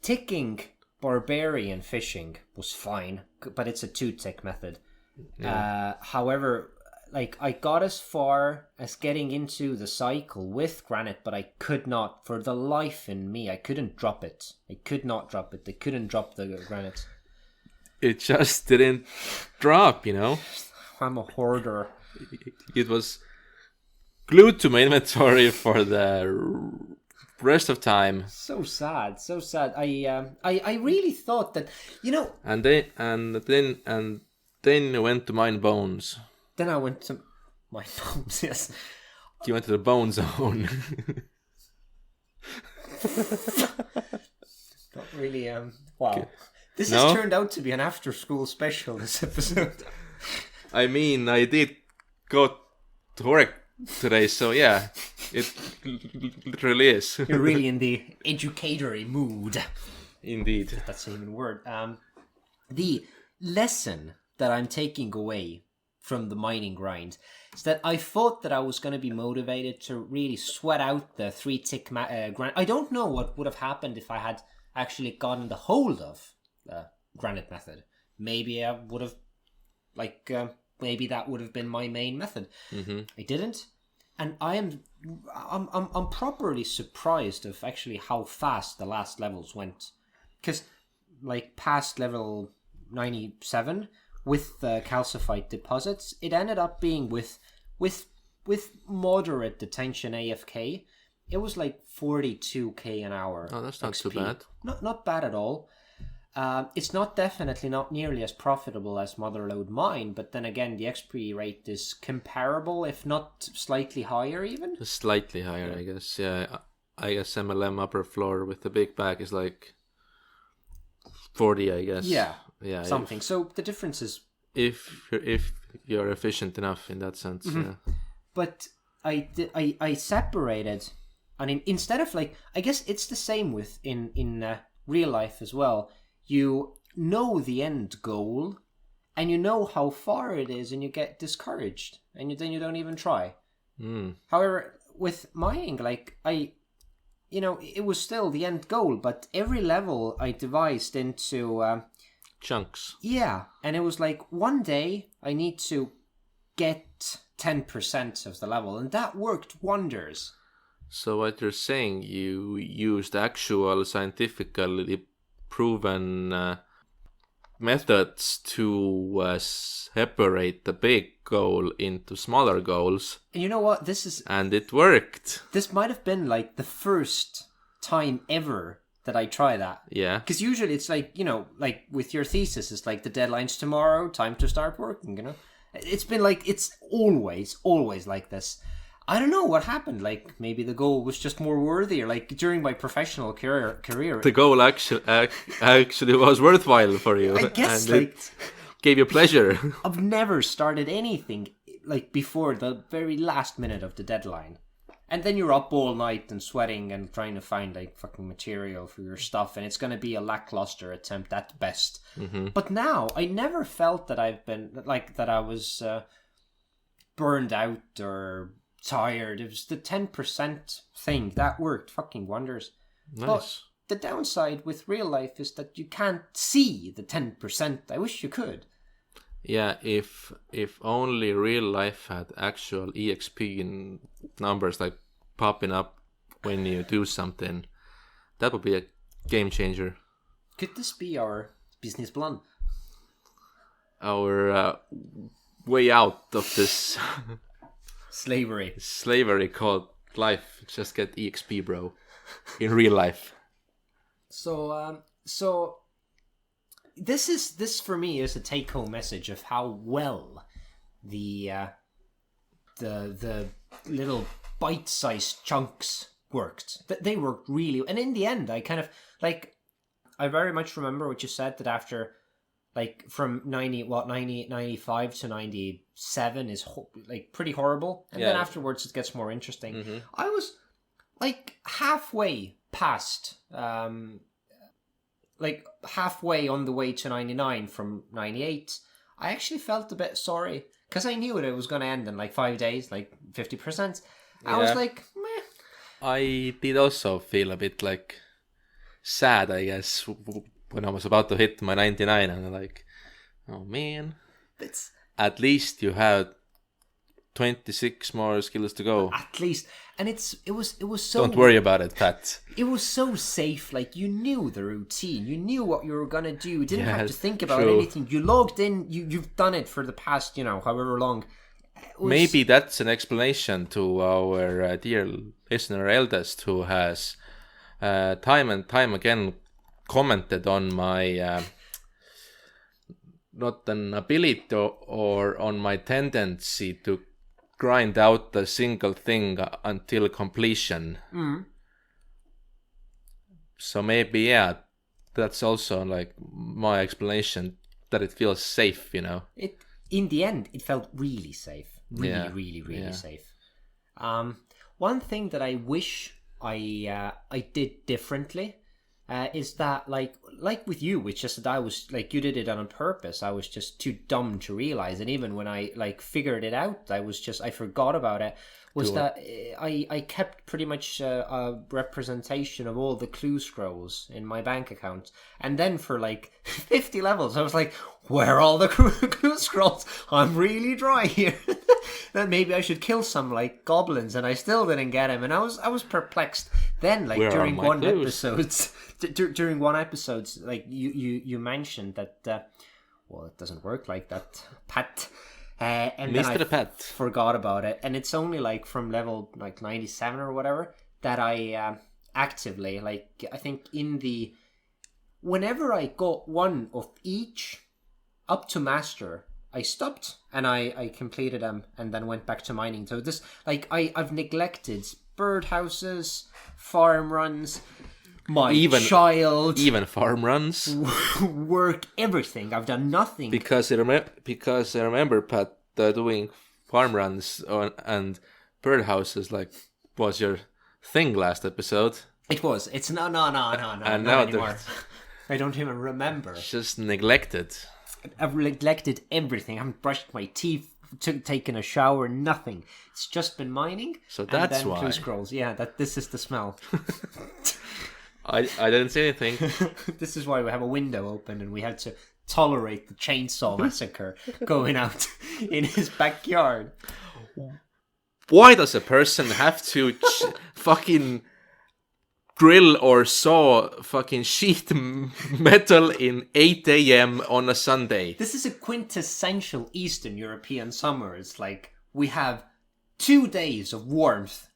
ticking barbarian fishing was fine, but it's a 2-tick method. Yeah. However, like I got as far as getting into the cycle with granite, but I could not, for the life in me, I couldn't drop it. I could not drop it. They couldn't drop the granite. It just didn't drop, you know? I'm a hoarder. It was glued to my inventory for the rest of time. So sad, so sad. I really thought that, you know. And then I went to mine bones. Then I went to my bones. Yes. You went to the bone zone. Not really. Wow. Okay. This No? has turned out to be an after-school special. This episode. I mean, I did go to work today, so yeah, it literally is. You're really in the educatory mood. Indeed. If that's even a word. The lesson that I'm taking away from the mining grind is that I thought that I was going to be motivated to really sweat out the 3-tick grind. I don't know what would have happened if I had actually gotten the hold of the granite method. Maybe I would have, maybe that would have been my main method. Mm-hmm. I didn't, and I'm properly surprised of actually how fast the last levels went, because like past level 97 with the calcified deposits, it ended up being with moderate detention AFK. It was like 42k an hour. Oh, that's not XP. too bad. Not bad at all. It's definitely not nearly as profitable as Motherlode Mine, but then again, the XP rate is comparable, if not slightly higher even. Slightly higher, I guess. Yeah, I guess MLM upper floor with the big bag is like 40, I guess. Yeah, yeah. something. So the difference is... If you're efficient enough in that sense, yeah. But I separated... I mean, instead of like... I guess it's the same with in real life as well. You know the end goal, and you know how far it is, and you get discouraged, and then you don't even try. However, with mining, it was still the end goal, but every level I devised into chunks. Yeah, and it was like one day I need to get 10% of the level, and that worked wonders. So what you're saying, you used actual scientifically proven methods to separate the big goal into smaller goals. And you know what? And it worked. This might have been like the first time ever that I try that. Yeah. Because usually it's like, like with your thesis, it's like the deadline's tomorrow, time to start working, It's been like, it's always like this. I don't know what happened. Like, maybe the goal was just more worthy, or like during my professional career. The goal actually was worthwhile for you. I guess, and it gave you pleasure. I've never started anything like before the very last minute of the deadline. And then you're up all night and sweating and trying to find like fucking material for your stuff, and it's going to be a lackluster attempt at best. Mm-hmm. But now I never felt that I've been like that I was burned out or tired. It was the 10% thing that worked fucking wonders. Nice. But the downside with real life is that you can't see the 10%. I wish you could. Yeah, if only real life had actual EXP in numbers like popping up when you do something, that would be a game changer. Could this be our business plan? Our way out of this slavery called life. Just get EXP, bro, in real life. So this for me is a take-home message of how well the little bite-sized chunks worked. They worked really, and in the end, I kind of like. I very much remember what you said, that after like from 95 to 97 is like pretty horrible, and then afterwards it gets more interesting. Mm-hmm. I was like halfway past. Like halfway on the way to 99 from 98, I actually felt a bit sorry because I knew it was going to end in like 5 days, like 50%. I was like, meh. I did also feel a bit like sad, I guess, when I was about to hit my 99, and I'm like, oh man, at least you had 26 more skills to go. At least, and it was so. Don't worry about it, Pat. It was so safe. Like, you knew the routine, you knew what you were gonna do. You didn't have to think about anything. You logged in. You've done it for the past, however long. Maybe that's an explanation to our dear listener eldest, who has time and time again commented on my not an ability or on my tendency to grind out a single thing until completion. So maybe, yeah, that's also like my explanation, that it feels safe, It, in the end, it felt really safe. Really safe. One thing that I wish I did differently is that, like with you, it's just that I was like, you did it on purpose. I was just too dumb to realize, and even when I figured it out, I forgot about it. I kept pretty much a representation of all the clue scrolls in my bank account, and then for 50 levels, I was like, where are all the clue scrolls? I'm really dry here. That maybe I should kill some goblins, and I still didn't get him, and I was perplexed. Then during one episode, you mentioned that it doesn't work like that, Pat. And Mr. then I Pat forgot about it, and it's only from level 97 or whatever that I actively I think whenever I got one of each up to master, I stopped and I completed them and then went back to mining. So this I've neglected birdhouses, farm runs, even farm runs, work, everything. I've done nothing because I remember, Pat, doing farm runs and birdhouses was your thing last episode. It was. It's no, and not anymore. I don't even remember. Just neglected. I've neglected everything. I haven't brushed my teeth, taken a shower, nothing. It's just been mining. So that's and then why. Clue scrolls. Yeah, this is the smell. I didn't say anything. This is why we have a window open and we had to tolerate the chainsaw massacre going out in his backyard. Why does a person have to fucking grill or saw fucking sheet metal in 8 a.m. on a Sunday? This is a quintessential Eastern European summer. It's we have 2 days of warmth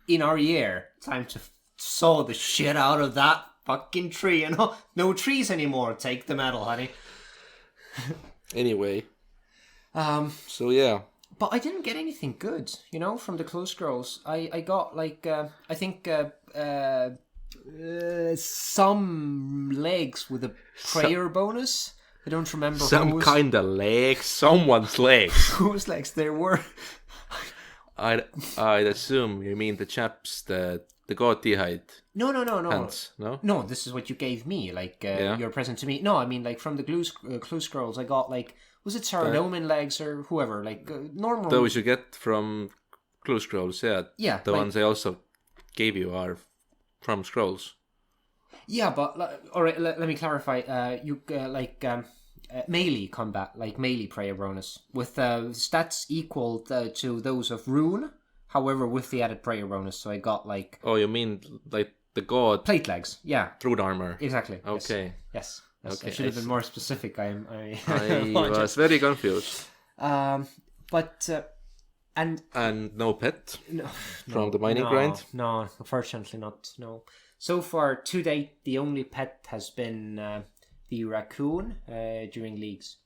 in our year. Time to saw the shit out of that fucking tree. And no trees anymore. Take the metal, honey. Anyway. So yeah. But I didn't get anything good, from the Clue scrolls. I got I think some legs with a prayer bonus. I don't remember some kind of legs. Someone's legs. Whose legs there were. I'd assume you mean the chaps the god Tihite. No. Hands, no? No, this is what you gave me, your present to me. No, I mean, from the Clue scrolls, I got, was it Saradomin legs or whoever, normal... Those you get from Clue scrolls, yeah. Yeah. The ones I also gave you are from scrolls. Yeah, but, alright, let me clarify. You, melee combat, melee prayer bonus, with stats equal to those of Rune, however, with the added prayer bonus, so I got, Oh, you mean, the god... Plate legs, yeah. Root armor. Exactly. Okay. Yes. Okay. I should have been more specific. I was very confused. But... And no pet from the mining grind? No, unfortunately not, no. So far, to date, the only pet has been the raccoon during leagues.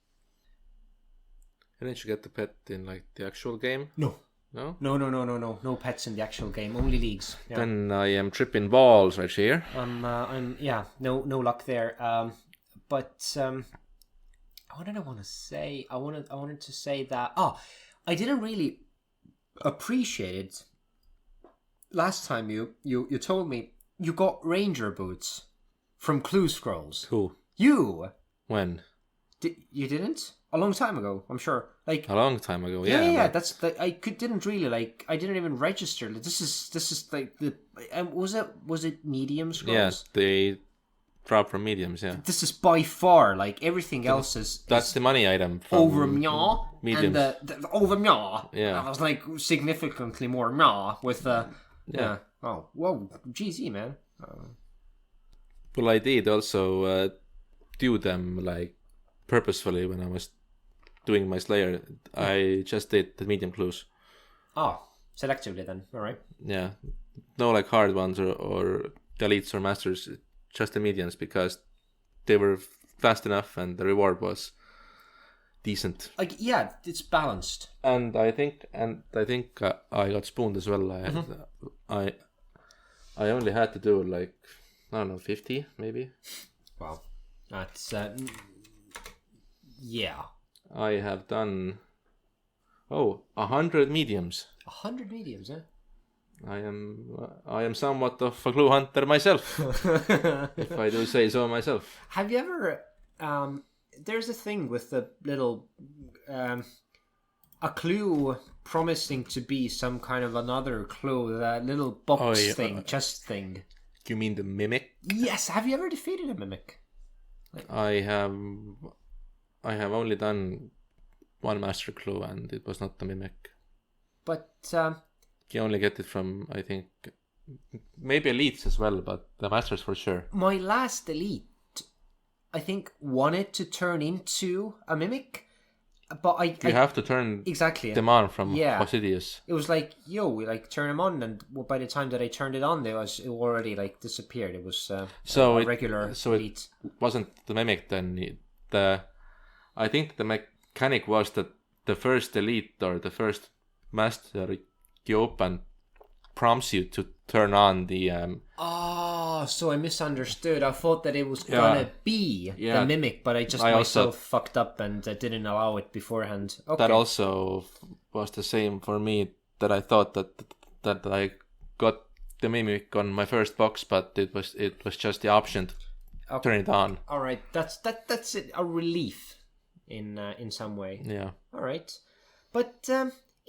Didn't you get the pet in the actual game? No. No? No pets in the actual game, only leagues. Yeah. Then I am tripping balls right here. No luck there. But what did I want to say? I wanted to say that I didn't really appreciate it. Last time you told me you got ranger boots from Clue Scrolls. Who? You. When? You didn't? A long time ago, I'm sure. A long time ago, yeah. Yeah, that's didn't really I didn't even register. This is the was it medium scrolls? Yeah, they drop from mediums. Yeah, This is by far like everything else that's is the money item from over myaw, mediums. and the over myaw. Yeah. I was like significantly more myaw with the Yeah. Oh, whoa, GZ man. Well, I did also do them like purposefully when I was doing my Slayer. I just did the medium clues. Oh, selectively then. All right. Yeah, no like hard ones or elites or masters, just the mediums because they were fast enough and the reward was decent. Like yeah, it's balanced. And I think I got spooned as well. I only had to do like I don't know 50 maybe. Wow, that's yeah. I have done 100 mediums. 100 mediums, eh? I am somewhat of a clue hunter myself, if I do say so myself. Have you ever? There's a thing with the little a clue promising to be some kind of another clue. That little box thing, chest thing. You mean the mimic? Yes. Have you ever defeated a mimic? I have only done one master clue, and it was not the mimic. But You only get it from, I think, maybe elites as well, but the masters for sure. my last elite, I think, wanted to turn into a mimic, but You have to turn exactly them on from Yeah. Basidius. It was like, yo, we like turn them on, and by the time that I turned it on, it already like disappeared. It was a regular elite. It wasn't the mimic then. I think the mechanic was that the first elite or the first master you open prompts you to turn on the Oh, so I misunderstood. I thought that it was gonna be the mimic, but I myself fucked up and didn't allow it beforehand. Okay. That also was the same for me. That I thought that I got the mimic on my first box, but it was just the option to turn it on. All right, that's it, a relief in some way. Yeah. All right, but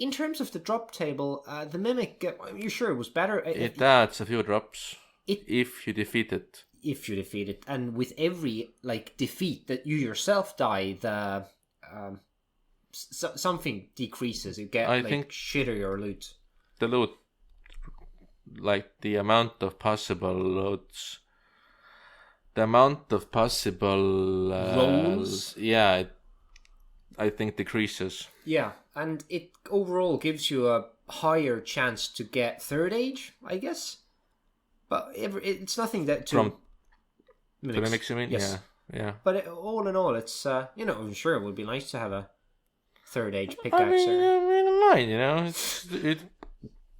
in terms of the drop table, the mimic, you sure it was better? It adds a few drops if you defeat it. If you defeat it, and with every like defeat that you yourself die, the something decreases. You get I think shittier loot. The loot, like the amount of possible loads, the amount of possible rolls. Yeah, I think decreases. Yeah, and it overall gives you a higher chance to get third age, I guess. But it's nothing that to From mimics. the mimics, you mean? Yes. Yeah. But all in all, it's I'm sure it would be nice to have a third age pickaxe. I mean, mine, it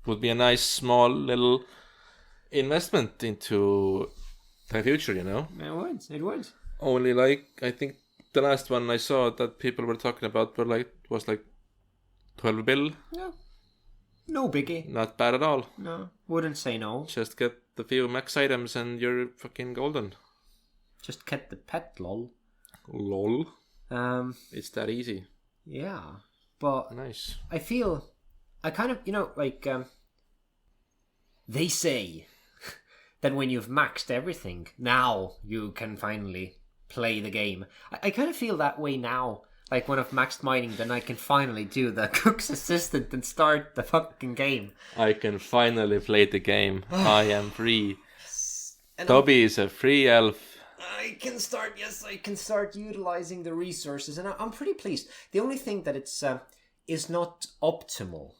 would be a nice small little investment into the future, It would. Only like I think the last one I saw that people were talking about was like 12 bill. Yeah. No biggie. Not bad at all. No. Wouldn't say no. Just get the few max items and you're fucking golden. Just get the pet, lol. Lol. It's that easy. Yeah. But nice. I feel I kind of they say that when you've maxed everything, now you can finally play the game. I kind of feel that way now. Like when I've maxed mining, then I can finally do the cook's assistant and start the fucking game. I can finally play the game. I am free. Toby is a free elf. I can start utilizing the resources, and I'm pretty pleased. The only thing that it's is not optimal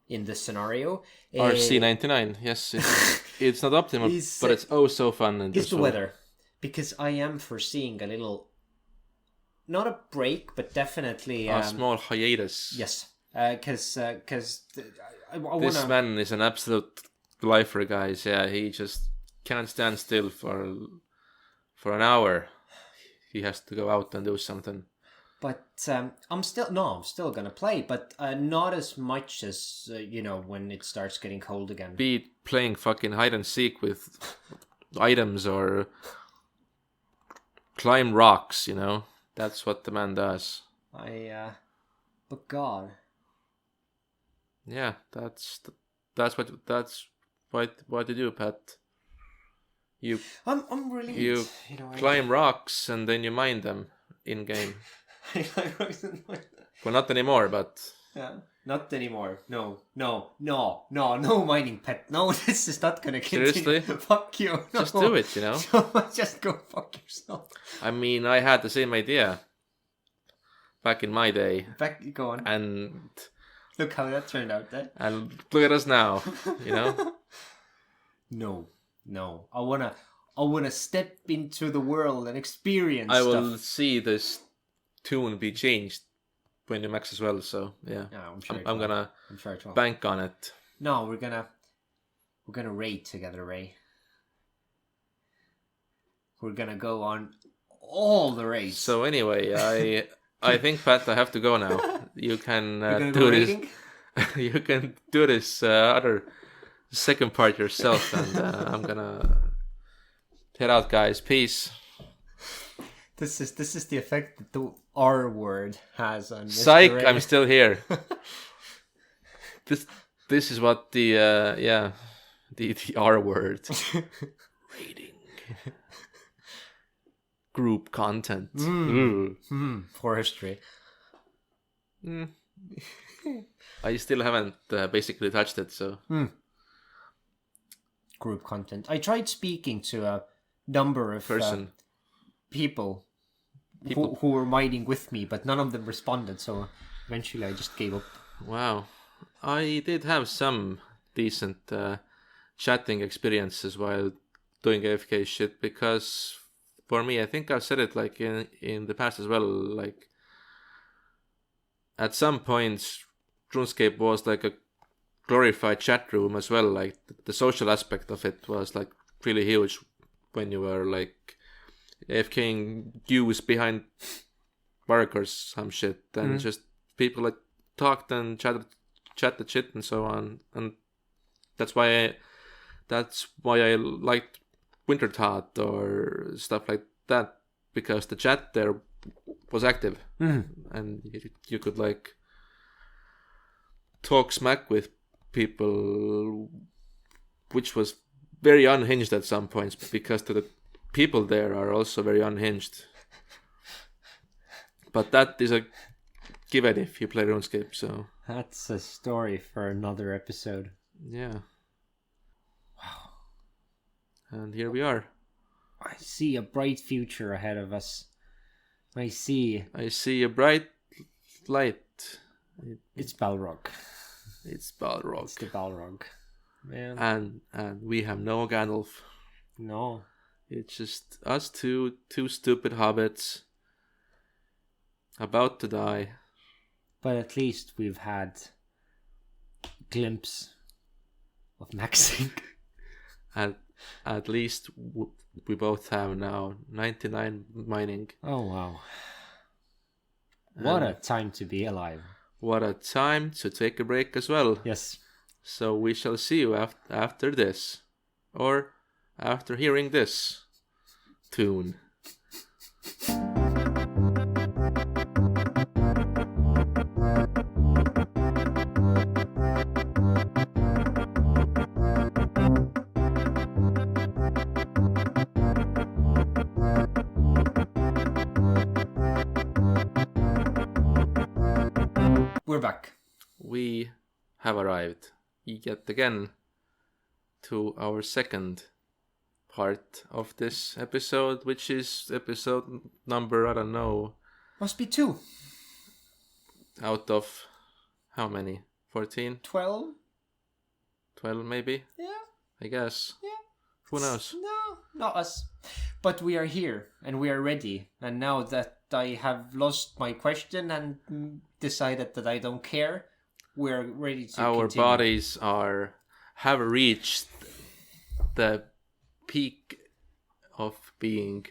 in this scenario. RC99, yes, it's not optimal, but it's oh so fun. And it's the weather, because I am foreseeing a little, not a break, but definitely a small hiatus. Yes, because this man is an absolute lifer, guys. Yeah, he just can't stand still for an hour. He has to go out and do something. But I'm still gonna play, but not as much as when it starts getting cold again. Be it playing fucking hide and seek with items or climb rocks, that's what the man does. But God. Yeah, that's what you do, Pat. You I'm really you climb rocks and then you mine them in game. Well, not anymore, but Yeah. Not anymore. No mining pet. No, this is not gonna continue. Seriously? Fuck you. No. just do it, you know. Just go fuck yourself. I mean, I had the same idea back in my day, Go on. and Look how that turned out. and look at us now, you know. No. I wanna step into the world and experience I will stuff. see this tune be changed when you max as well. So yeah, No, I'm sure. I'm gonna I'm sure it will. bank on it. No, we're gonna raid together, Ray. We're gonna go on all the raids. So anyway, I think, Pat, I have to go now. You can You're do go this. raiding? You can do this other second part yourself, and I'm gonna head out, guys. Peace. This is the effect that the R word has on Mr. Psych! Ray. I'm still here. This is what the R word. Rating. Group content. Forestry. I still haven't basically touched it, so Group content. I tried speaking to a number of person. people. Who were mining with me, but none of them responded, so eventually I just gave up. Wow. I did have some decent chatting experiences while doing AFK shit, because for me, I think I've said it like in the past as well, like at some points RuneScape was like a glorified chat room as well. Like the social aspect of it was like really huge when you were like AFKing queues behind barracks, some shit, and just people like talked and chatted shit and so on, and that's why I liked Wintertot or stuff like that, because the chat there was active and you could like talk smack with people, which was very unhinged at some points, because the people there are also very unhinged. But that is a given if you play RuneScape, so That's a story for another episode. yeah. Wow. And here we are. I see a bright future ahead of us. I see a bright light. it's Balrog. It's Balrog. It's the Balrog. Man. And we have no Gandalf. No. It's just us two stupid hobbits about to die. But at least we've had a glimpse of maxing. And at least we both have now 99 mining. Oh wow. What a time to be alive. What a time to take a break as well. Yes. So we shall see you after this. Or after hearing this tune. We're back. We have arrived yet again to our second part of this episode, which is episode number, I don't know, Must be 2. out of how many? 14? 12? 12 maybe? Yeah. I guess. Yeah. Who knows? No, not us. But we are here and we are ready. And now that I have lost my question and decided that I don't care, we're ready to Our continue. bodies have reached the peak of being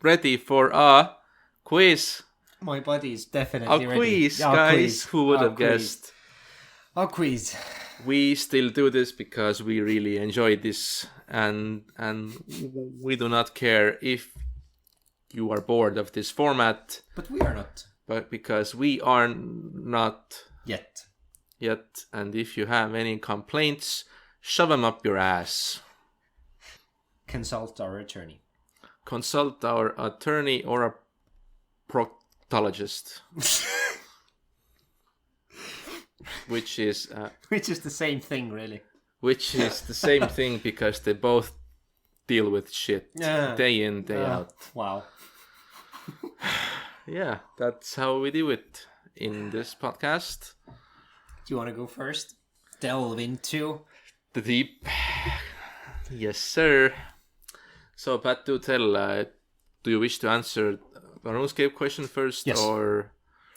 ready for a quiz. My body is definitely A ready. quiz, Yeah, a guys. quiz. Who would A have quiz. guessed? A quiz. We still do this because we really enjoy this, and we do not care if you are bored of this format, But we are not. but because we are not Yet. yet, and if you have any complaints, shove them up your ass. Consult our attorney. Consult our attorney or a proctologist. Which is the same thing, really. Which is the same thing because they both deal with shit day in, day out. Wow. Yeah, that's how we do it in this podcast. Do you want to go first? Delve into the deep. Yes, sir. So, Pat, do tell, do you wish to answer the RuneScape question first? Yes. Or...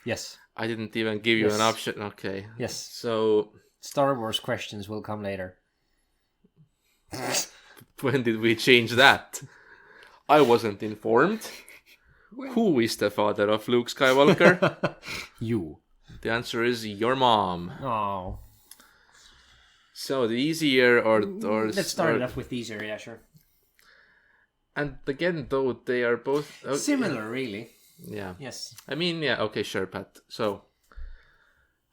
Yes. I didn't even give you an option. Okay. Yes. So... Star Wars questions will come later. When did we change that? I wasn't informed. Who is the father of Luke Skywalker? You. The answer is your mom. Oh. So the easier or let's start it off with easier, yeah, sure. And again, though, they are both similar, really. Yeah. Yes. I mean, yeah, okay, sure, Pat. So,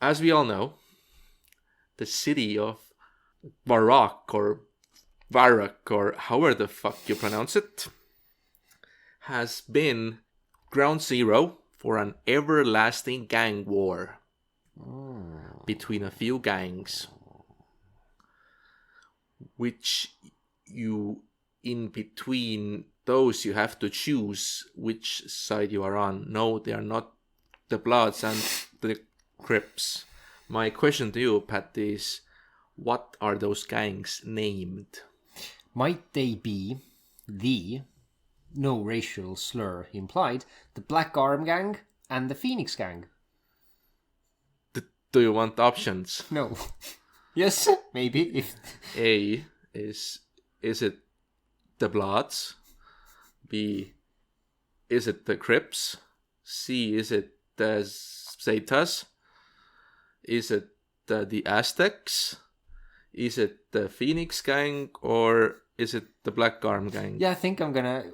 as we all know, the city of Varrock or however the fuck you pronounce it, has been ground zero for an everlasting gang war between a few gangs, which in between those you have to choose which side you are on. No, they are not the Bloods and the Crips. My question to you, Pat, is what are those gangs named? Might they be the, no racial slur implied, the Black Arm Gang and the Phoenix Gang? Do you want options? No. Yes, maybe. If A is it the Bloods? B, is it the Crips? C, is it the Zetas? Is it the Aztecs? Is it the Phoenix Gang? Or is it the Black Arm Gang? Yeah, I think I'm gonna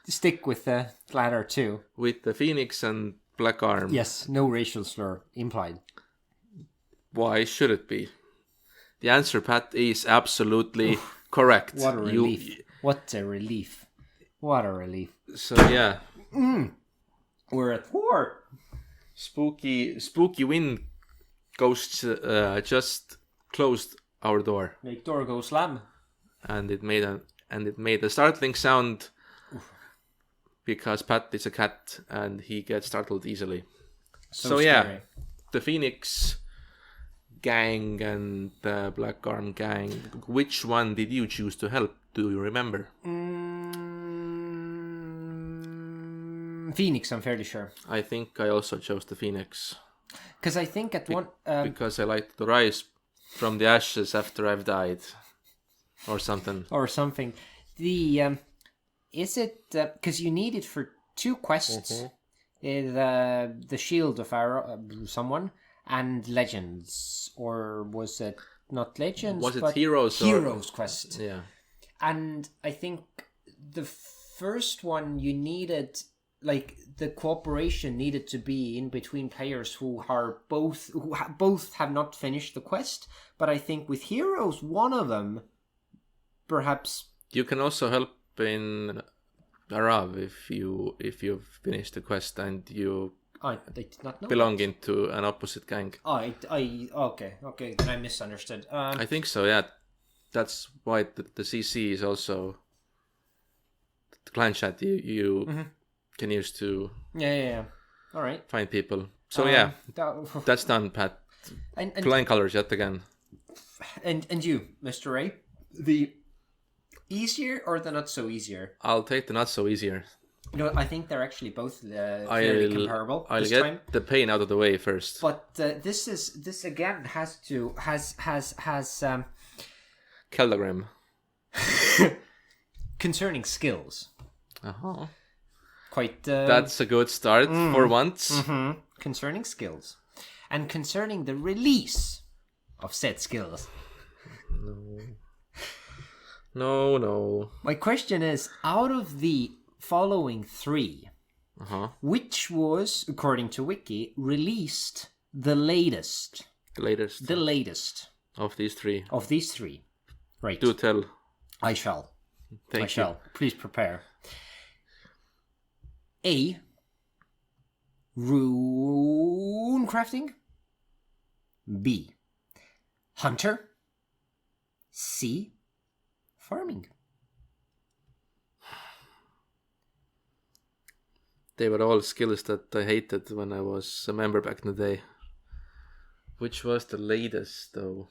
stick with the latter two. With the Phoenix and Black Arm? Yes, no racial slur implied. Why should it be? The answer, Pat, is absolutely correct. What a relief. What a relief. What a relief. So, yeah. We're at war. Spooky wind ghosts just closed our door. Make door go slam. And it made a startling sound because Pat is a cat and he gets startled easily. So yeah, the Phoenix Gang and the Black Arm Gang. Which one did you choose to help? Do you remember? Phoenix, I'm fairly sure. I think I also chose the Phoenix. Because I think at one... because I like to rise from the ashes after I've died. Or something. The... is it... Because you need it for two quests. Mm-hmm. The Shield of someone and Legends. Or was it not Legends? Was it Heroes? Heroes quest. Yeah. And I think the first one you needed... Like the cooperation needed to be in between players who both have not finished the quest. But I think with Heroes, one of them, perhaps you can also help in Arav if you've finished the quest and you I did not know belong into an opposite gang. Okay, then I misunderstood. I think so. Yeah, that's why the CC is also the clan chat. You. Mm-hmm. Can use to all right, find people. So that's done, Pat. And flying colors yet again. And you, Mr. Ray, the easier or the not so easier? I'll take the not so easier. You know, I think they're actually both fairly comparable. I'll get the pain out of the way first. But this again has Keldagrim. Concerning skills. Quite. That's a good start for once. Mm-hmm. Concerning skills, and concerning the release of said skills. No. My question is: out of the following three, which was, according to Wiki, released the latest? The latest of these three. Right. Do tell. I shall. Thank I you. shall. Please prepare. A. Rune crafting. B. Hunter. C. Farming. They were all skills that I hated when I was a member back in the day. Which was the latest, though?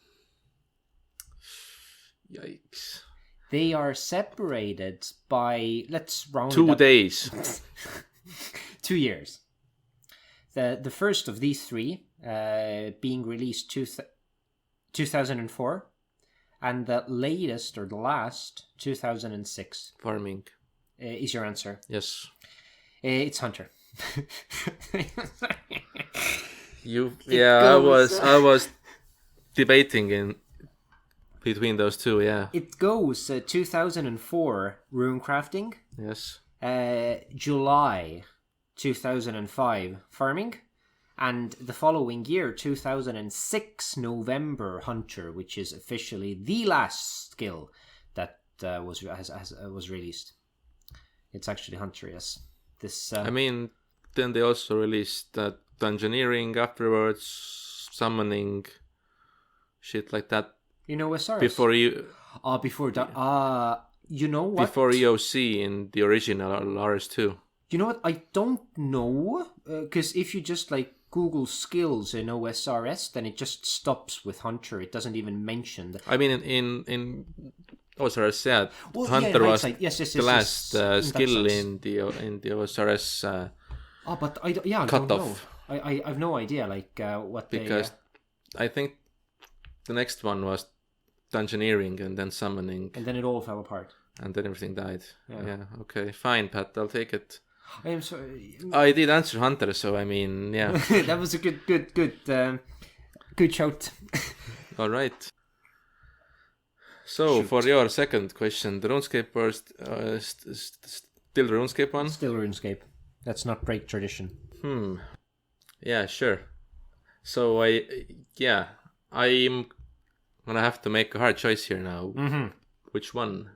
Yikes. They are separated by, let's round 2 it up. days. 2 years. The first of these three being released 2004, and the latest or the last 2006 Farming. is your answer. Yes. It's Hunter. I was debating in between those two, yeah. It goes 2004 rune crafting, Yes. July 2005 farming, and the following year 2006 November Hunter, which is officially the last skill that was released. It's actually Hunter, yes. This I mean, then they also released dungeoneering afterwards, summoning, shit like that. you know Osiris. Before you, Before that. You know what? before EOC in the original RS2. You know what? I don't know, because if you just like Google skills in OSRS, then it just stops with Hunter. It doesn't even mention the... I mean, in OSRS, said Well, Hunter yeah, was hindsight. Yes, the last in skill that in the OSRS but I don't cut know. off. I've no idea what Because I think the next one was dungeoneering and then summoning, and then it all fell apart. and then everything died. Yeah. Yeah, okay, fine, Pat, I'll take it. I am sorry. I did answer Hunter, so I mean, yeah. That was a good shout. All right. So, for your second question, the RuneScape first, still RuneScape one? Still RuneScape. Let's not break tradition. Yeah, sure. So, I'm gonna have to make a hard choice here now. Mm-hmm. Which one?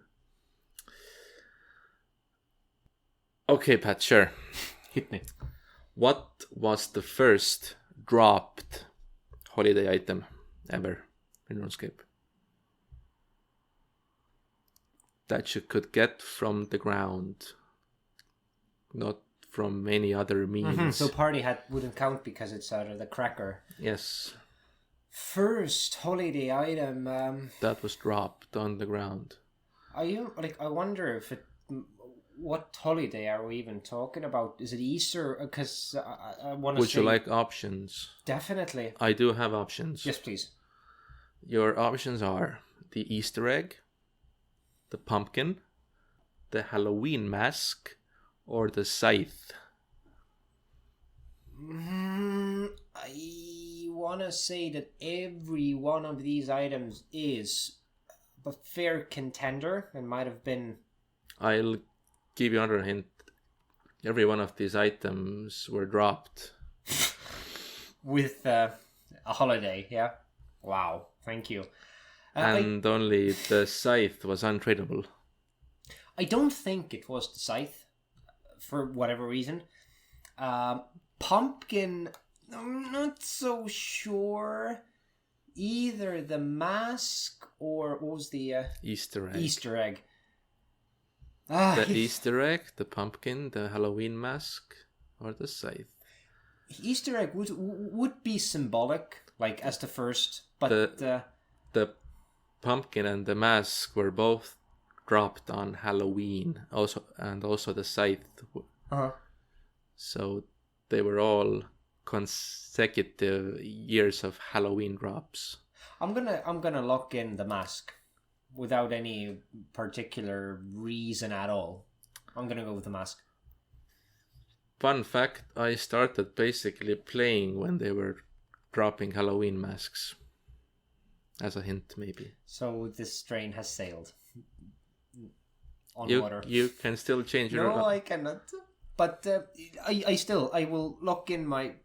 Okay, Pat, sure. Hit me. What was the first dropped holiday item ever in RuneScape? That you could get from the ground, not from any other means. Mm-hmm. So party hat wouldn't count because it's out of the cracker. Yes. First holiday item. That was dropped on the ground. I wonder if it. What holiday are we even talking about? Is it Easter? Because I want to. Would you like options? Definitely. I do have options. Yes, please. Your options are the Easter egg, the pumpkin, the Halloween mask, or the scythe. I want to say that every one of these items is a fair contender and might have been. I'll give you another hint. Every one of these items were dropped. With a holiday, yeah? Wow, thank you. And only the scythe was untradeable. I don't think it was the scythe, for whatever reason. Pumpkin, I'm not so sure. Either the mask or what was the Easter egg. Easter egg. The Easter egg, the pumpkin, the Halloween mask, or the scythe. Easter egg would be symbolic, like as the first, but the pumpkin and the mask were both dropped on Halloween, also the scythe. So they were all consecutive years of Halloween drops. I'm gonna lock in the mask without any particular reason at all. I'm gonna go with the mask. Fun fact, I started basically playing when they were dropping Halloween masks. As a hint, maybe. So this train has sailed on water. You can still change your... No, I cannot. But I will lock in my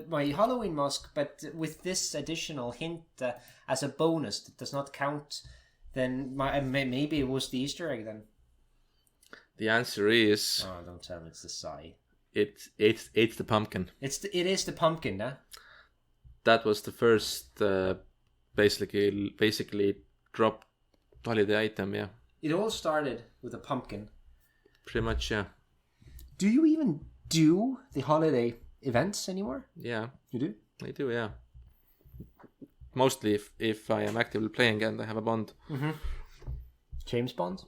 my Halloween mask, but with this additional hint as a bonus that does not count Then maybe it was the Easter egg then. The answer is Oh, don't tell me it's the sigh. it's the pumpkin. It is the pumpkin, huh? That was the first basically dropped holiday item. Yeah, It all started with a pumpkin. pretty much. Yeah, Do you even do the holiday events anymore? yeah, You do? I do. Yeah, mostly if I am actively playing and I have a bond. James Bond?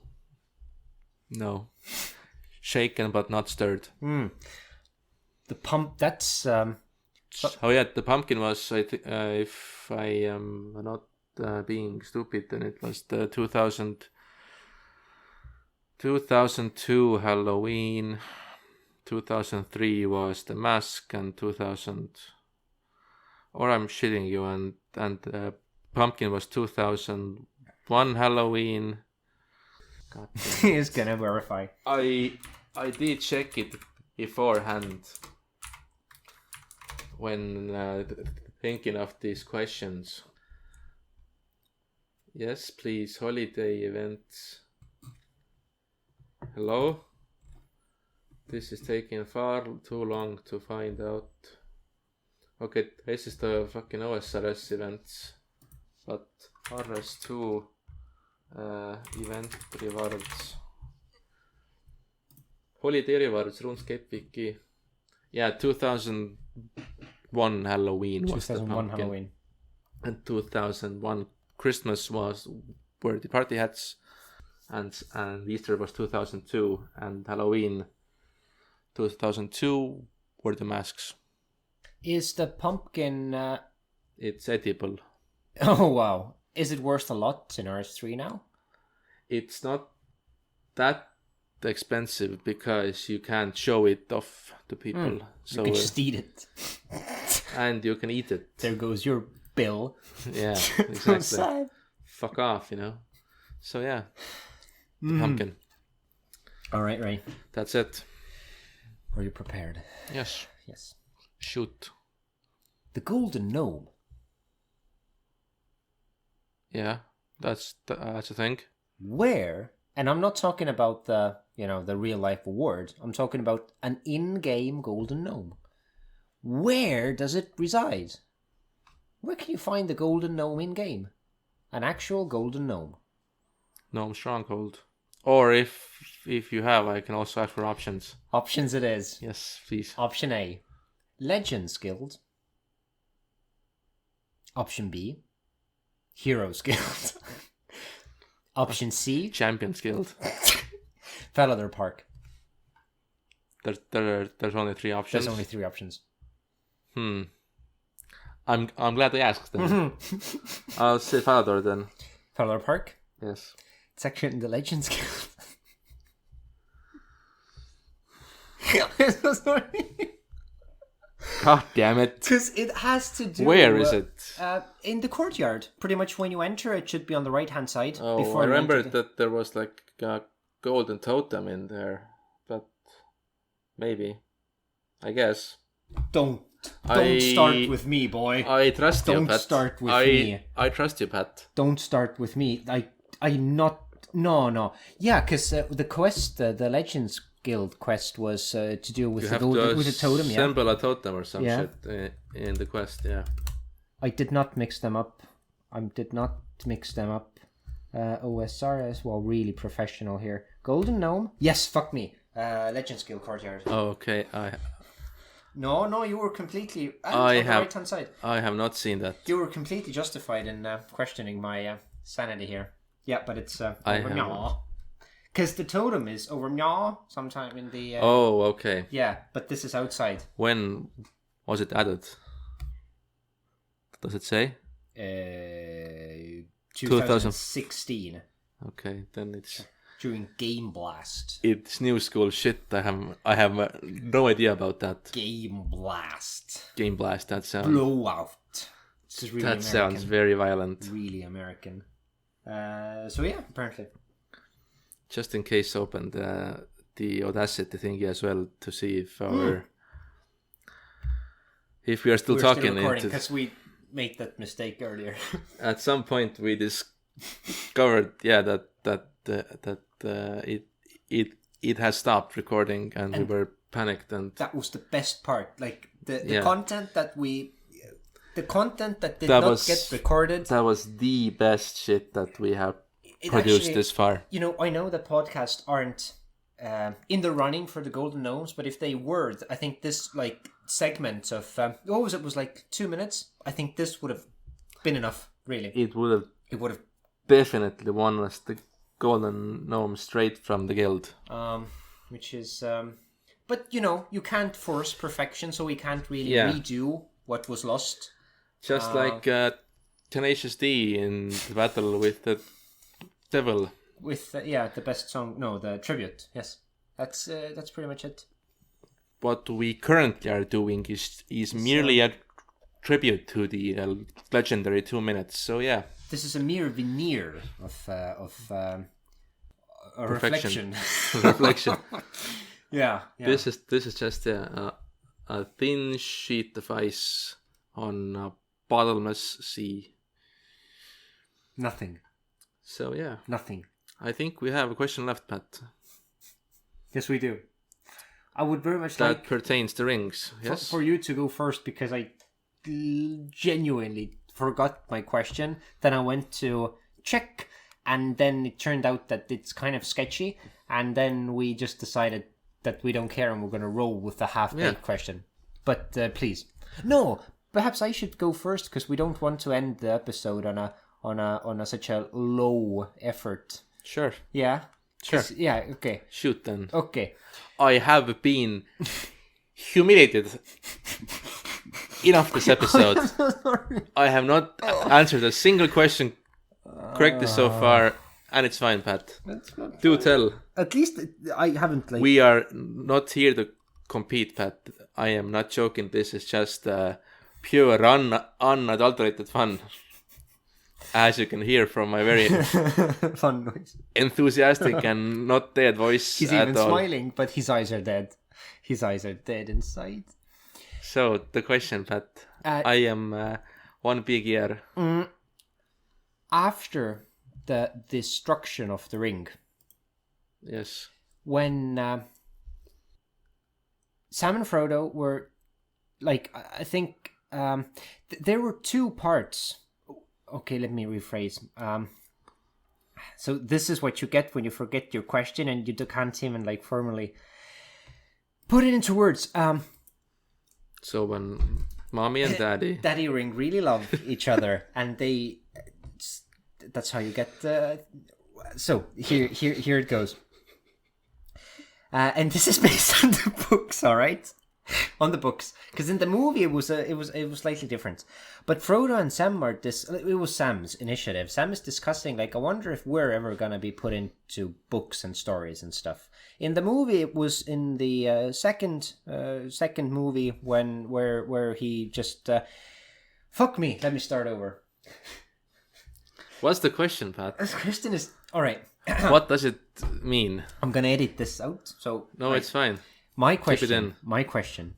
No, shaken but not stirred. The pump, that's... Oh yeah, the pumpkin was, I think, if I am not being stupid, then it was the 2002 Halloween, 2003 was the mask, and 2000, or I'm shitting you, and pumpkin was 2001 Halloween. God damn. He's gonna verify. I did check it beforehand when thinking of these questions. Yes, please, holiday events. Hello? This is taking far too long to find out. Okay, this is the fucking OSRS events. But RS2 event rewards. Holiday rewards, RuneScape Wiki. Yeah, 2001 Halloween was the 2001 pumpkin. Halloween. And 2001 Christmas were the party hats, and Easter was 2002, and Halloween 2002 were the masks. Is the pumpkin... It's edible. Oh, wow. Is it worth a lot in RS3 now? It's not that expensive because you can't show it off to people. So You can just eat it. and you can eat it. There goes your bill. Yeah, exactly. Sad. Fuck off, So yeah, the pumpkin. All right. That's it. Are you prepared? Yes. Yes. Shoot. The golden gnome. Yeah, that's a thing. Where? And I'm not talking about the real life award. I'm talking about an in-game golden gnome. Where does it reside? Where can you find the golden gnome in-game? An actual golden gnome. Gnome Stronghold. Or if you have, I can also ask for options. Options it is. Yes, please. Option A, Legends Guild. Option B, Heroes Guild. Option C, Champions Guild. Fellather Park. There's only three options. There's only 3 options. I'm glad I asked then. I'll say Falador then. Fellather Park? Yes. It's actually in the Legends Guild. I'm so sorry. God damn it. Because it has to do... Where is it? In the courtyard. Pretty much when you enter, it should be on the right-hand side. Oh, before I you remember enter that there was like a golden totem in there. But maybe. I guess. Don't start with me, boy. I trust you, Pat. Don't start with me. I trust you, Pat. Don't start with me. No. Yeah, because the quest, the Legends Guild quest was to do with the totem. Yeah, assemble a totem or some Yeah. shit in the quest. Yeah. I did not mix them up. OSRS, well, really professional here. Golden Gnome. Yes, fuck me. Legends Guild courtyard. Oh, okay. No, you were completely on I the have- right hand side. I have not seen that. You were completely justified in questioning my sanity here. Yeah, but it's I over have- because the totem is over sometime in the. Oh, okay. Yeah, but this is outside. When was it added? Does it say? 2016 Okay, then it's during Game Blast. new school shit. I have no idea about that. Game Blast. Game Blast. That sounds. Blowout. This is really That American. sounds very violent. Really American. So yeah, apparently. Just in case, opened the Audacity thingy as well to see if if we are still We're talking. still recording because we made that mistake earlier. At some point we covered, yeah, it has stopped recording, and we were panicked, and that was the best part. Like the Yeah. content that did That not was- get recorded. that was the best shit that we have It produced actually- this far. You know, I know that podcasts aren't in the running for the Golden Gnomes, but if they were, I think this like segment of what was it? Was like 2 minutes. I think this would have been enough. Really, It would have it would have. definitely won us the Golden Gnome straight from the guild. Which is, but you know, you can't force perfection, so we can't really Yeah. redo what was lost. Just like Tenacious D in the battle with the devil. With the best song, no, the tribute. Yes, that's pretty much it. What we currently are doing is merely a tribute to the legendary 2 minutes. So yeah, This is a mere veneer of a reflection. reflection. Yeah. This is just a thin sheet of ice on a bottomless sea. Nothing. So yeah, Nothing. I think we have a question left, Pat. Yes, we do. I would very much That like pertains to rings. Yes. for you to go first because I genuinely forgot my question. Then I went to check, and then it turned out that it's kind of sketchy. And then we just decided that we don't care and we're going to roll with the half-baked question. But please, no. Perhaps I should go first because we don't want to end the episode on a such a low effort. Sure. Yeah. Sure. Yeah. Okay. Shoot then. Okay. I have been humiliated enough this episode. I have not answered a single question correctly so far, and it's fine, Pat. Do tell. At least I haven't like. We are not here to compete, Pat. I am not joking. This is just pure unadulterated fun. As you can hear from my very fun noise. enthusiastic and not dead voice He's at even all. smiling, but his eyes are dead. His eyes are dead inside. So, the question, Pat. I am one big ear. After the destruction of the ring, Yes. when Sam and Frodo were, like, I think there were two parts. Okay, let me rephrase. So this is what you get when you forget your question and you can't even like formally put it into words. So when mommy and Daddy Ring really love each other, and that's how you get. So here it goes. And this is based on the books, all right. On the books, because in the movie it was slightly different. But Frodo and Sam are it was Sam's initiative. Sam is discussing like, I wonder if we're ever gonna be put into books and stories and stuff. In the movie, it was in the second movie where he just fuck me. Let me start over. What's the question, Pat? This question is all right. What does it mean? I'm gonna edit this out. So No, right. it's fine. My question. Keep it in. My question.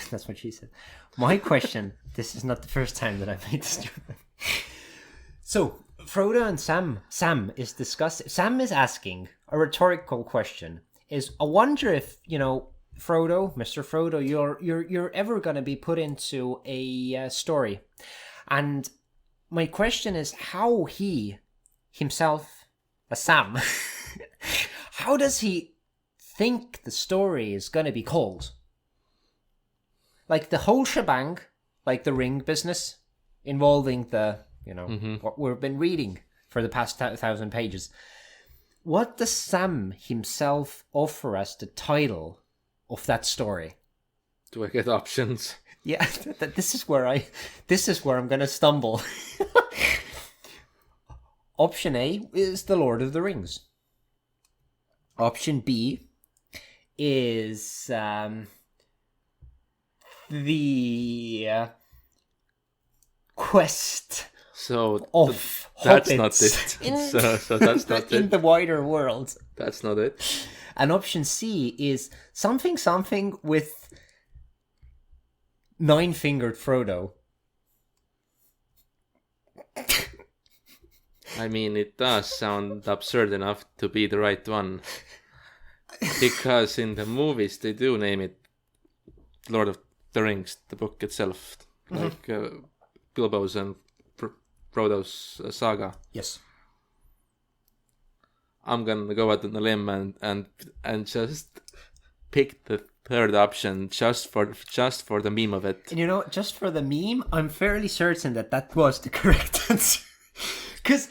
That's what she said. My question. This is not the first time that I've made this joke. So Frodo and Sam is discussing. Sam is asking a rhetorical question. I wonder if Frodo, Mr. Frodo, you're ever gonna be put into a story, and my question is how he himself, Sam, how does he think the story is going to be called? Like the whole shebang, like the ring business involving the, what we've been reading for the past 1,000 pages. What does Sam himself offer as the title of that story? Do I get options? Yeah, this is where I'm going to stumble. Option A is The Lord of the Rings. Option B is the quest of that's hobbits not it. So that's not in it. the wider world. That's not it. And option C is something with nine-fingered Frodo. I mean, it does sound absurd enough to be the right one. Because in the movies, they do name it Lord of the Rings, the book itself. Like Bilbo's and Frodo's saga. Yes. I'm gonna go out on a limb and just pick the third option just for the meme of it. And you know, just for the meme, I'm fairly certain that was the correct answer. Because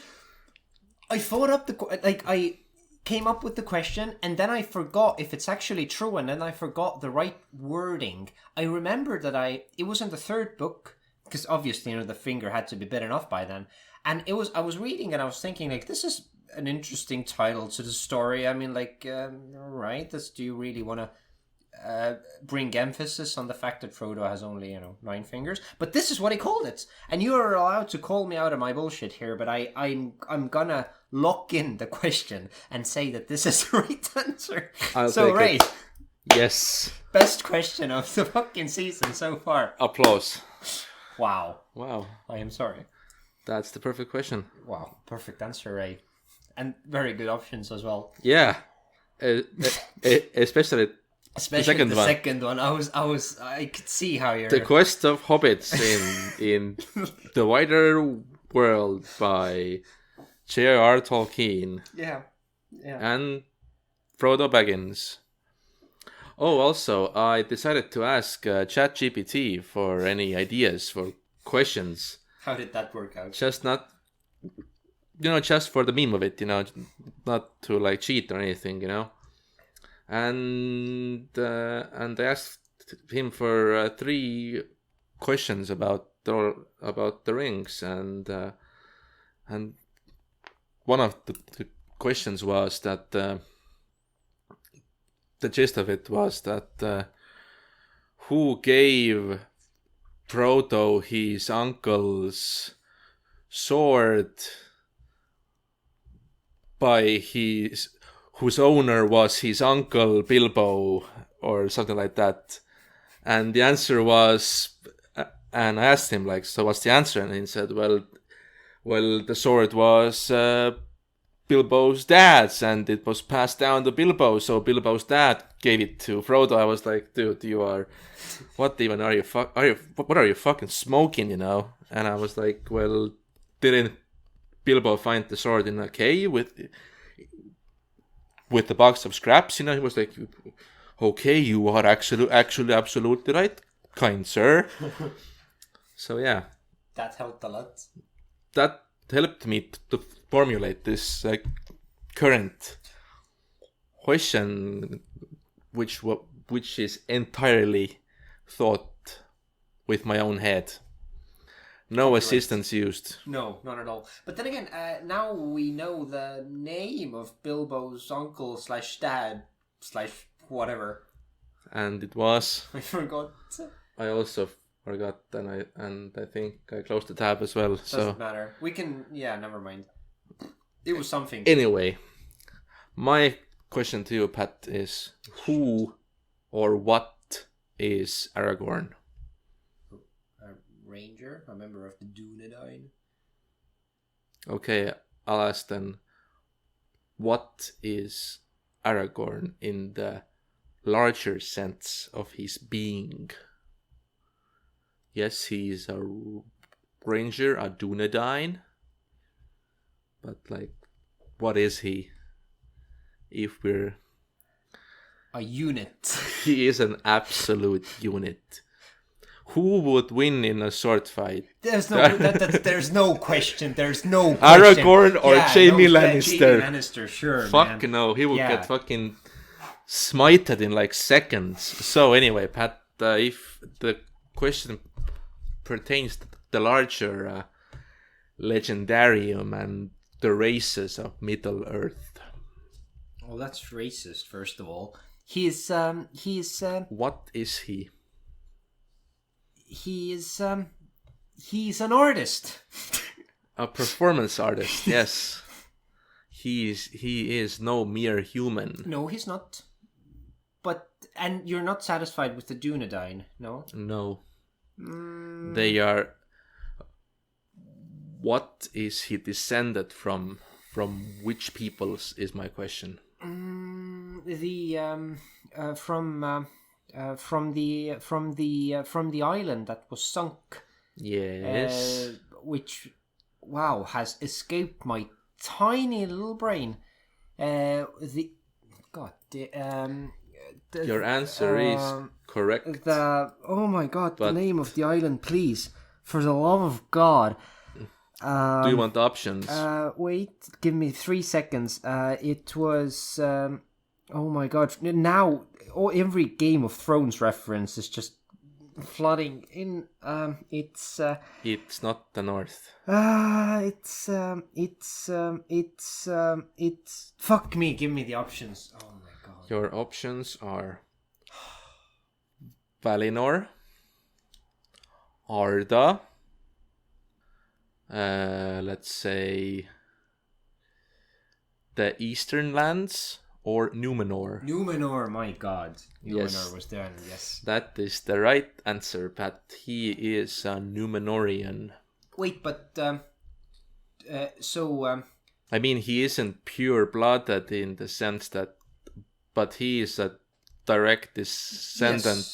I thought up I came up with the question, and then I forgot if it's actually true, and then I forgot the right wording. I remember that it was in the third book, because obviously, you know, the finger had to be bitten off by then. And I was reading and I was thinking, like, this is an interesting title to the story. I mean, like, all right, do you really want to bring emphasis on the fact that Frodo has only, 9 fingers? But this is what he called it. And you are allowed to call me out of my bullshit here, but I'm gonna lock in the question and say that this is the right answer. I'll take Ray, it. Yes. Best question of the fucking season so far. Applause. Wow. I am sorry. That's the perfect question. Wow, perfect answer, Ray. And very good options as well. Yeah. Especially the second one. I could see how you're... The Quest of Hobbits in the Wider World by J.R.R. Tolkien. Yeah. And Frodo Baggins. Oh, also, I decided to ask ChatGPT for any ideas for questions. How did that work out? Just for the meme of it, not to like cheat or anything, And I asked him for 3 questions about the rings, and one of the questions was that the gist of it was that who gave Frodo his uncle's sword whose owner was his uncle Bilbo, or something like that. And the answer was, and I asked him, like, so what's the answer? And he said, well, the sword was Bilbo's dad's, and it was passed down to Bilbo, so Bilbo's dad gave it to Frodo. I was like, dude, what are you fucking smoking, And I was like, well, didn't Bilbo find the sword in a cave with the box of scraps? He was like, okay, you are actually absolutely right, kind sir. So yeah, that helped a lot. That helped me to formulate this current question, which is entirely thought with my own head. No assistance used. No, not at all. But then again, now we know the name of Bilbo's uncle / dad / whatever. And it was... I forgot. I also forgot, and I think I closed the tab as well. Doesn't matter. We can... Yeah, never mind. It was something. Anyway, my question to you, Pat, is who or what is Aragorn? Ranger, a member of the Dunedain. Okay, I'll ask then, what is Aragorn in the larger sense of his being? Yes, he's a ranger, a Dunedain, but what is he? If we're... A unit. He is an absolute unit. Who would win in a sword fight? There's no question. There's no question. Aragorn or Jaime Lannister? Jaime Lannister, sure. Fuck man. no, he would get fucking smited in seconds. So anyway, Pat, if the question pertains to the larger legendarium and the races of Middle Earth. Well, that's racist. First of all, he's What is he? He's an artist. A performance artist, yes. He is no mere human. No, he's not. And you're not satisfied with the Dunedain, no? No. They are what is he descended from? From which peoples is my question. From the island that was sunk. Yes. Which, wow, has escaped my tiny little brain. Your answer is correct. Oh my god, the name of the island, please, for the love of God. Do you want options? Wait, give me 3 seconds. It was. Oh my god! Now, every Game of Thrones reference is just flooding in. It's. It's not the north. It's. Fuck me! Give me the options. Oh my god! Your options are Valinor, Arda. Let's say the Eastern Lands or Numenor. Numenor, my god. Numenor Yes. was there, yes. That is the right answer, Pat. He is a Numenorian. Wait, but, I mean, he isn't pure-blooded in the sense that... But he is a direct descendant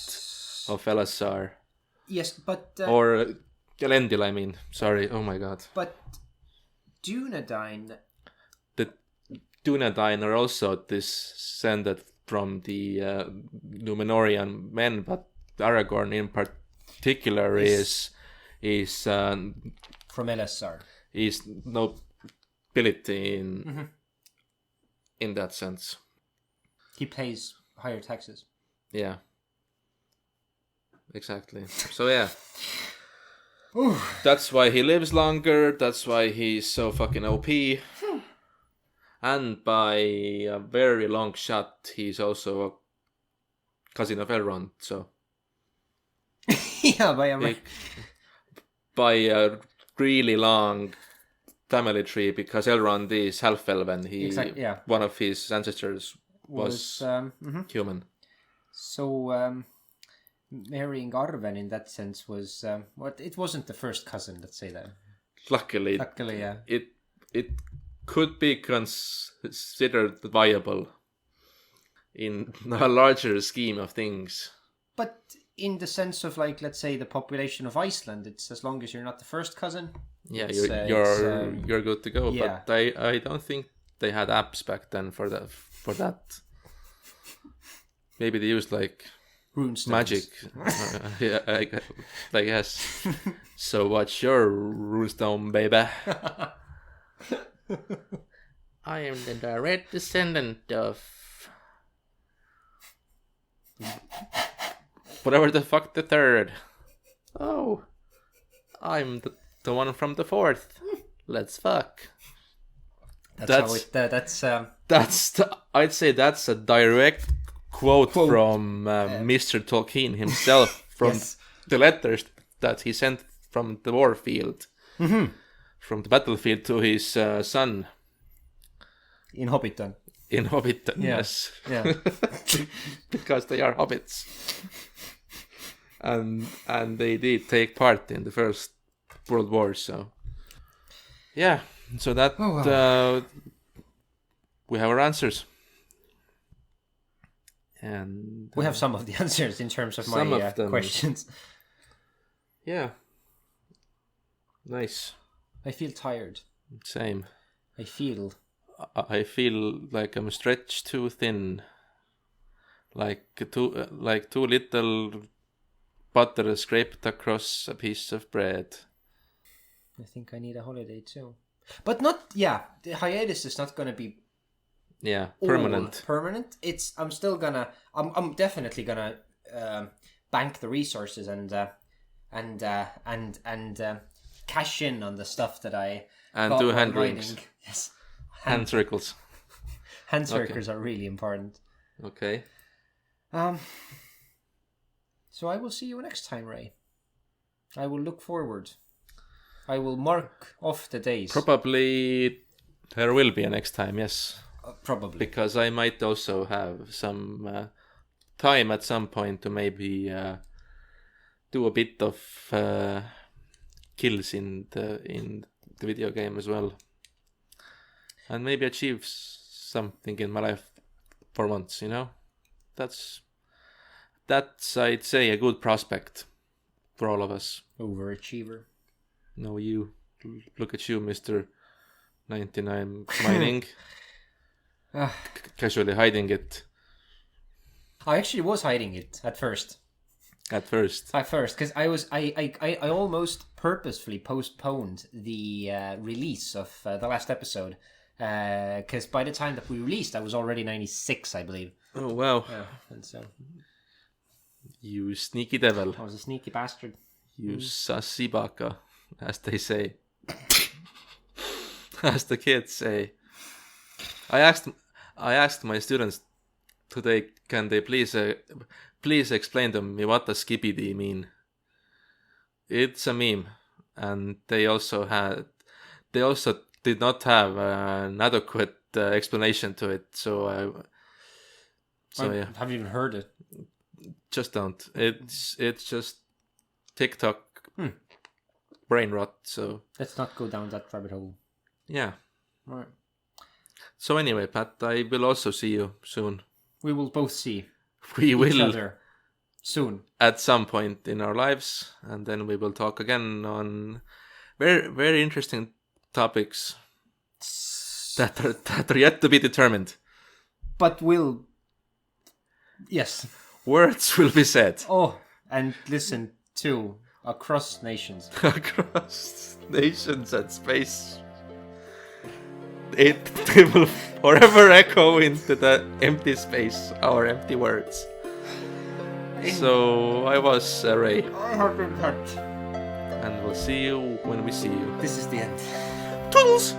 of Elazar. Yes, but... Or Elendil, I mean. Sorry, oh my god. But Dunedain... The Dunedain are also descended from the Numenorian men, but Aragorn in particular is from Elazar. Is nobility in that sense. He pays higher taxes. Yeah. Exactly. So yeah. That's why he lives longer. That's why he's so fucking OP. And by a very long shot, he's also a cousin of Elrond. So yeah, by a really long family tree, because Elrond is half-elven. One of his ancestors was human. So marrying Arwen in that sense was it wasn't the first cousin, let's say that. Luckily, yeah. It could be considered viable in a larger scheme of things. But in the sense of, like, let's say the population of Iceland, it's as long as you're not the first cousin. Yeah, you're good to go. Yeah. But I don't think they had apps back then for that. Maybe they used like runestones. Magic. Yeah, I guess. So what's your runestone, baby? I am the direct descendant of whatever the fuck the third. Oh, I'm the one from the fourth. Let's fuck. I'd say that's a direct quote. From Mr. Tolkien himself from the letters that he sent from the warfield, from the battlefield to his son. In Hobbiton. Yes. Yeah. Because they are hobbits. And they did take part in the First World War, so... Yeah, so that... we have our answers. And... we have some of the answers in terms of my questions. Yeah. Nice. I feel tired. Same. I feel like I'm stretched too thin, like too little butter scraped across a piece of bread. I think I need a holiday too, but not. Yeah, the hiatus is not gonna be. Yeah, permanent. Permanent. I'm still gonna. I'm definitely gonna bank the resources and cash in on the stuff that I and do hand rings. Yes. Hand circles. Hand circles are really important. Okay. So I will see you next time, Ray. I will look forward. I will mark off the days. Probably there will be a next time, yes. Probably. Because I might also have some time at some point to maybe do a bit of kills in the video game as well. And maybe achieve something in my life for once, you know? That's I'd say, a good prospect for all of us. Overachiever. No, you. Look at you, Mr. 99 mining. Casually hiding it. I actually was hiding it at first. At first, because I almost purposefully postponed the release of the last episode. Because by the time that we released, I was already 96, I believe. Oh, wow. Yeah, and so... You sneaky devil. I was a sneaky bastard. You sussy baka, as they say. As the kids say. I asked my students today, can they please explain to me what does skibidi mean? It's a meme, and they also did not have an adequate explanation to it. So yeah. Have you even heard it? Just don't. It's just TikTok brain rot. So let's not go down that rabbit hole. Yeah. Right. So anyway, Pat, I will also see you soon. We will both see each other soon at some point in our lives, and then we will talk again on very, very interesting topics that are yet to be determined. But yes, words will be said. Oh, and listen to across nations. Across nations and space. It will forever echo into the empty space, our empty words. So I was Ray. I have been hurt. And we'll see you when we see you. This is the end. Toodles!